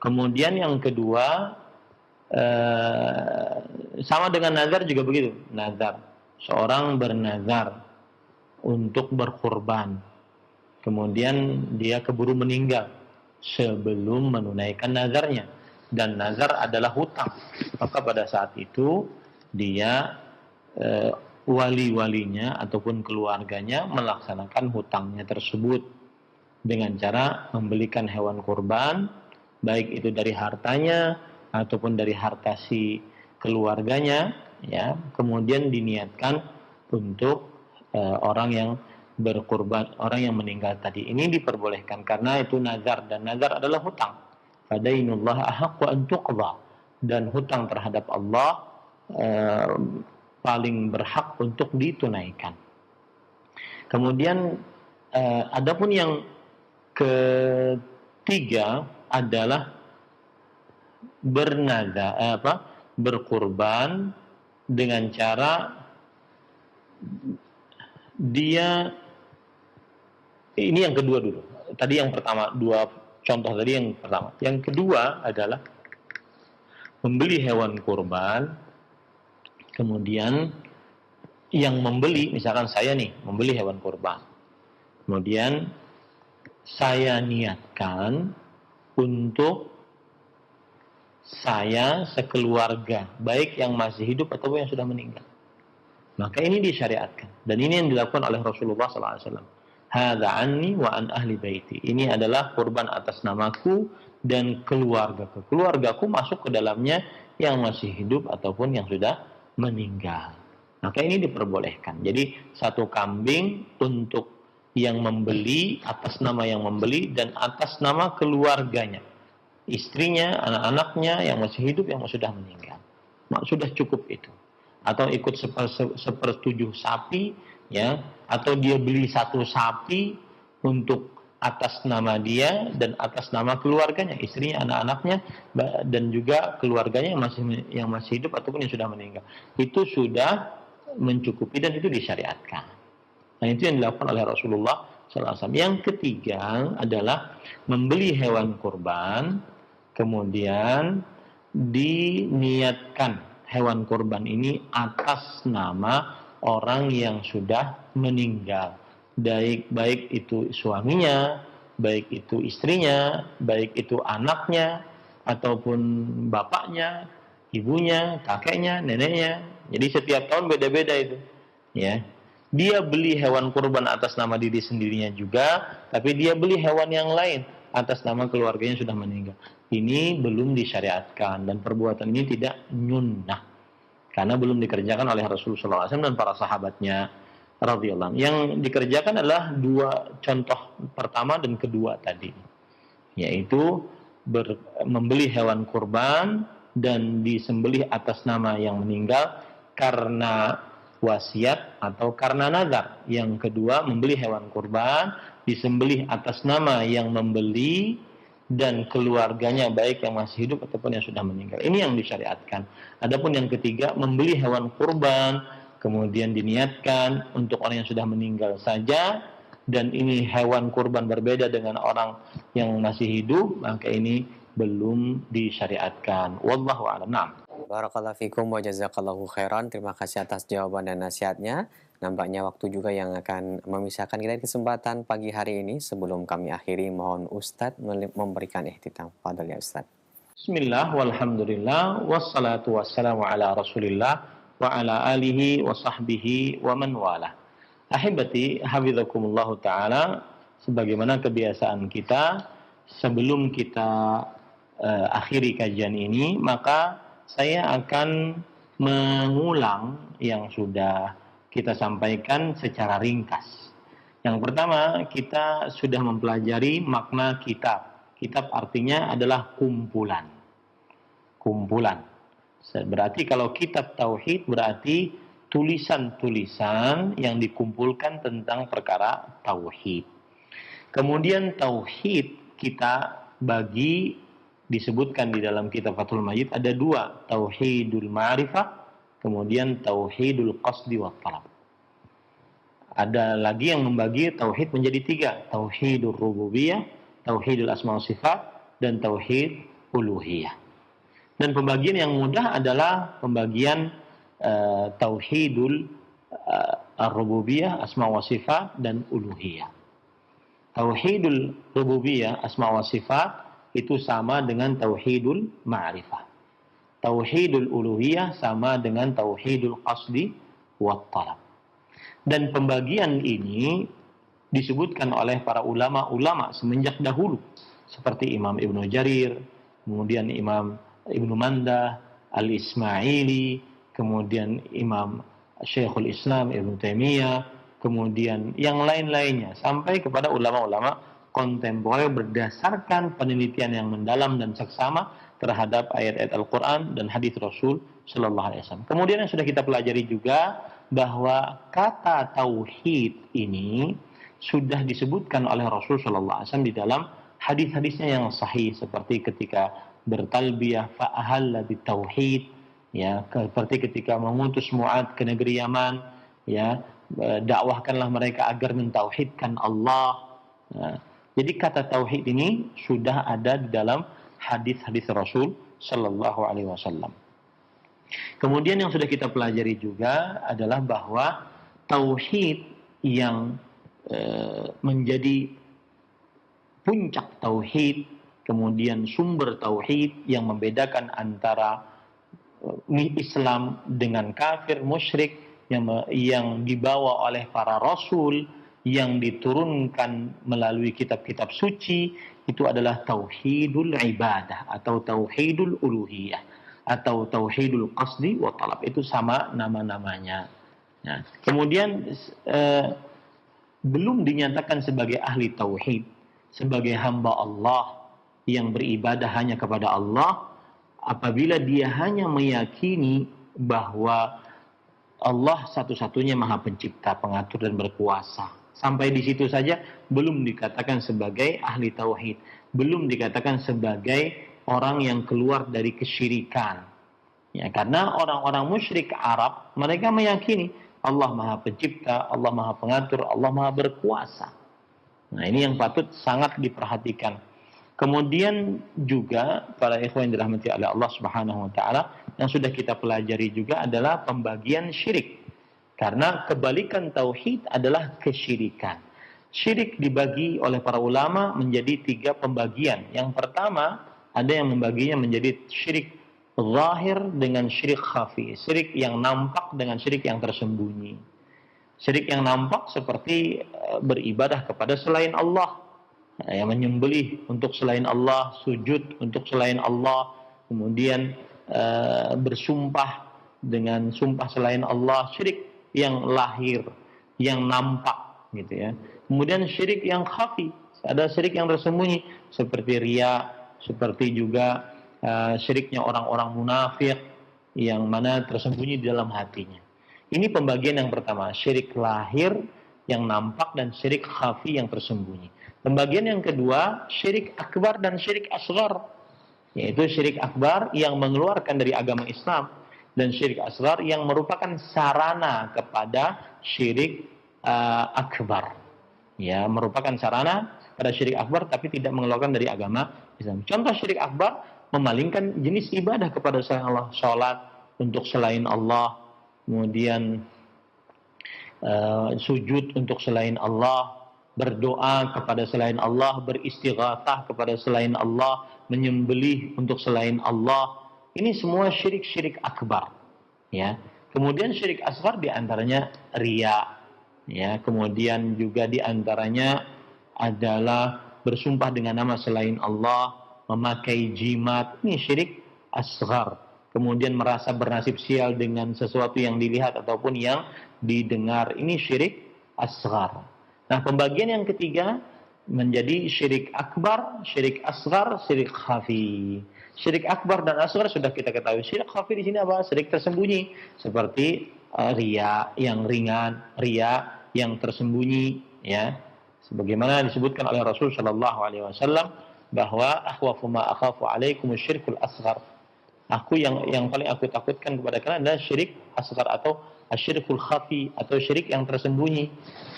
Kemudian yang kedua, sama dengan nazar juga begitu. Nazar, seorang bernazar untuk berkurban, kemudian dia keburu meninggal sebelum menunaikan nazarnya, dan nazar adalah hutang. Maka pada saat itu dia wali-walinya ataupun keluarganya melaksanakan hutangnya tersebut dengan cara membelikan hewan kurban, baik itu dari hartanya ataupun dari harta si keluarganya, ya. Kemudian diniatkan untuk orang yang berkurban, orang yang meninggal tadi. Ini diperbolehkan karena itu nazar, dan nazar adalah hutang. Fadainullah ahaqqu an tuqda, dan hutang terhadap Allah paling berhak untuk ditunaikan. Kemudian adapun yang ketiga adalah berkurban dengan cara dia, ini yang kedua dulu. Tadi yang pertama, 2 contoh tadi yang pertama. Yang kedua adalah membeli hewan kurban, kemudian yang membeli, misalkan saya nih membeli hewan kurban, kemudian saya niatkan untuk saya sekeluarga, baik yang masih hidup ataupun yang sudah meninggal. Maka ini disyariatkan, dan ini yang dilakukan oleh Rasulullah SAW. Hadza anni wa an ahli baiti. Ini adalah kurban atas namaku dan keluargaku. Keluargaku masuk ke dalamnya yang masih hidup ataupun yang sudah meninggal. Maka ini diperbolehkan. Jadi 1 kambing untuk yang membeli, atas nama yang membeli, dan atas nama keluarganya, istrinya, anak-anaknya yang masih hidup, yang sudah meninggal. Sudah cukup itu. Atau ikut 1/7 sapi, ya, atau dia beli 1 sapi untuk atas nama dia dan atas nama keluarganya, istrinya, anak-anaknya, dan juga keluarganya yang masih hidup ataupun yang sudah meninggal. Itu sudah mencukupi dan itu disyariatkan. Nah, itu yang dilakukan oleh Rasulullah SAW. Yang ketiga adalah membeli hewan kurban, kemudian diniatkan hewan kurban ini atas nama orang yang sudah meninggal, baik itu suaminya, baik itu istrinya, baik itu anaknya, ataupun bapaknya, ibunya, kakeknya, neneknya. Jadi setiap tahun beda-beda itu, ya. Dia beli hewan kurban atas nama diri sendirinya juga, tapi dia beli hewan yang lain atas nama keluarganya yang sudah meninggal. Ini belum disyariatkan, dan perbuatan ini tidak nyunnah. karena belum dikerjakan oleh Rasulullah SAW dan para sahabatnya radhiyallahu anhum. Yang dikerjakan adalah dua contoh pertama dan kedua tadi, yaitu membeli hewan kurban dan disembelih atas nama yang meninggal karena wasiat atau karena nazar. Yang kedua, membeli hewan kurban disembelih atas nama yang membeli dan keluarganya, baik yang masih hidup ataupun yang sudah meninggal. Ini yang disyariatkan. Adapun yang ketiga, membeli hewan kurban kemudian diniatkan untuk orang yang sudah meninggal saja, dan ini hewan kurban berbeda dengan orang yang masih hidup, maka ini belum disyariatkan. Wallahu a'lam. Nah. Barakallahu fikum wa jazakallahu khairan. Terima kasih atas jawaban dan nasihatnya. Nampaknya waktu juga yang akan memisahkan kita di kesempatan pagi hari ini. Sebelum kami akhiri, mohon Ustadz memberikan ihtitam. Fadhal ya Ustadz. Bismillah, walhamdulillah, wassalatu wassalamu ala rasulillah, wa ala alihi wa sahbihi wa man wala. Ahibati, hafizakumullahu ta'ala, sebagaimana kebiasaan kita, sebelum kita akhiri kajian ini, maka saya akan mengulang yang sudah kita sampaikan secara ringkas. Yang pertama, kita sudah mempelajari makna kitab. Kitab artinya adalah kumpulan. Kumpulan. Berarti kalau kitab tauhid berarti tulisan-tulisan yang dikumpulkan tentang perkara tauhid. Kemudian tauhid kita bagi, disebutkan di dalam kitab Fathul Majid ada dua, tauhidul ma'rifah, kemudian tauhidul qasdi wa talab. Ada lagi yang membagi tauhid menjadi tiga, tauhidul rububiyah, tauhidul asma wa sifat, dan tauhid uluhiyah. Dan pembagian yang mudah adalah pembagian tauhidul rububiyah, asma wa sifat, dan uluhiyah. Tauhidul rububiyah, asma wa sifat itu sama dengan tauhidul ma'rifah. Tauhidul uluhiyah sama dengan tauhidul qasdi wa talab. Dan pembagian ini disebutkan oleh para ulama-ulama semenjak dahulu, seperti Imam Ibnu Jarir, kemudian Imam Ibnu Mandah Al-Ismaili, kemudian Imam Syekhul Islam Ibnu Taimiyah, kemudian yang lain-lainnya, sampai kepada ulama-ulama kontemporer berdasarkan penelitian yang mendalam dan seksama terhadap ayat-ayat Al-Quran dan hadis Rasul Sallallahu Alaihi Wasallam. Kemudian yang sudah kita pelajari juga bahwa kata tauhid ini sudah disebutkan oleh Rasul Sallallahu Alaihi Wasallam di dalam hadis-hadisnya yang sahih, seperti ketika bertalbiyah fa'ahalla bitauhid, ya, seperti ketika mengutus Mu'ad ke negeri Yaman, ya, dakwahkanlah mereka agar mentauhidkan Allah. Nah, jadi kata tauhid ini sudah ada di dalam hadis-hadis Rasul Sallallahu Alaihi Wasallam. Kemudian yang sudah kita pelajari juga adalah bahwa tauhid yang menjadi puncak tauhid, kemudian sumber tauhid yang membedakan antara Islam dengan kafir, musyrik, yang dibawa oleh para rasul, yang diturunkan melalui kitab-kitab suci, itu adalah tauhidul ibadah atau tauhidul uluhiyah atau tauhidul qasdi wa talab. Itu sama nama-namanya. Nah, kemudian belum dinyatakan sebagai ahli tauhid, sebagai hamba Allah yang beribadah hanya kepada Allah, apabila dia hanya meyakini bahwa Allah satu-satunya maha pencipta, pengatur, dan berkuasa. Sampai di situ saja belum dikatakan sebagai ahli tauhid, belum dikatakan sebagai orang yang keluar dari kesyirikan. Ya, karena orang-orang musyrik Arab, mereka meyakini Allah maha pencipta, Allah maha pengatur, Allah maha berkuasa. Nah, ini yang patut sangat diperhatikan. Kemudian juga para ikhwan yang dirahmati oleh Allah Subhanahu wa taala, yang sudah kita pelajari juga adalah pembagian syirik. Karena kebalikan tauhid adalah kesyirikan. Syirik dibagi oleh para ulama menjadi 3 pembagian. Yang pertama, ada yang membaginya menjadi syirik zahir dengan syirik khafi. Syirik yang nampak dengan syirik yang tersembunyi. Syirik yang nampak seperti beribadah kepada selain Allah, yang menyembelih untuk selain Allah, sujud untuk selain Allah, kemudian bersumpah dengan sumpah selain Allah, syirik yang lahir, yang nampak gitu ya. Kemudian syirik yang khafi, ada syirik yang tersembunyi seperti riya, seperti juga syiriknya orang-orang munafik yang mana tersembunyi di dalam hatinya. Ini pembagian yang pertama, syirik lahir yang nampak dan syirik khafi yang tersembunyi. Pembagian yang kedua, syirik akbar dan syirik asghar, yaitu syirik akbar yang mengeluarkan dari agama Islam dan syirik asghar yang merupakan sarana kepada syirik akbar. Ya, merupakan sarana pada syirik akbar tapi tidak mengeluarkan dari agama Islam. Contoh syirik akbar, memalingkan jenis ibadah kepada selain Allah, salat untuk selain Allah, kemudian sujud untuk selain Allah, berdoa kepada selain Allah, beristighatsah kepada selain Allah, menyembelih untuk selain Allah. Ini semua syirik-syirik akbar. Ya. Kemudian syirik asghar diantaranya riya. Ya. Kemudian juga diantaranya adalah bersumpah dengan nama selain Allah, memakai jimat. Ini syirik asghar. Kemudian merasa bernasib sial dengan sesuatu yang dilihat ataupun yang didengar. Ini syirik asghar. Nah, pembagian yang ketiga menjadi syirik akbar, syirik asghar, syirik khafi. Syirik akbar dan asghar sudah kita ketahui. Syirik khafi di sini apa? Syirik tersembunyi, seperti riya yang ringan, riya yang tersembunyi, ya. Sebagaimana disebutkan oleh Rasul sallallahu alaihi wasallam bahwa akhwafu ma akhafu alaikum syirkul asghar. Aku yang paling aku takutkan kepada kalian adalah syirik asghar atau asyirkul khafi atau syirik yang tersembunyi.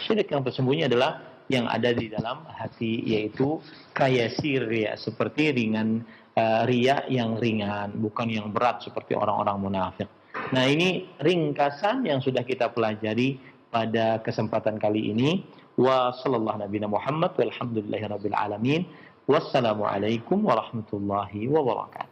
Syirik yang tersembunyi adalah yang ada di dalam hati, yaitu kayasir ya, seperti ringan riya yang ringan, bukan yang berat seperti orang-orang munafik. Nah, ini ringkasan yang sudah kita pelajari pada kesempatan kali ini. Wa sallallahu nabiyana Muhammad walhamdulillahirabbil alamin. Wassalamualaikum warahmatullahi wabarakatuh.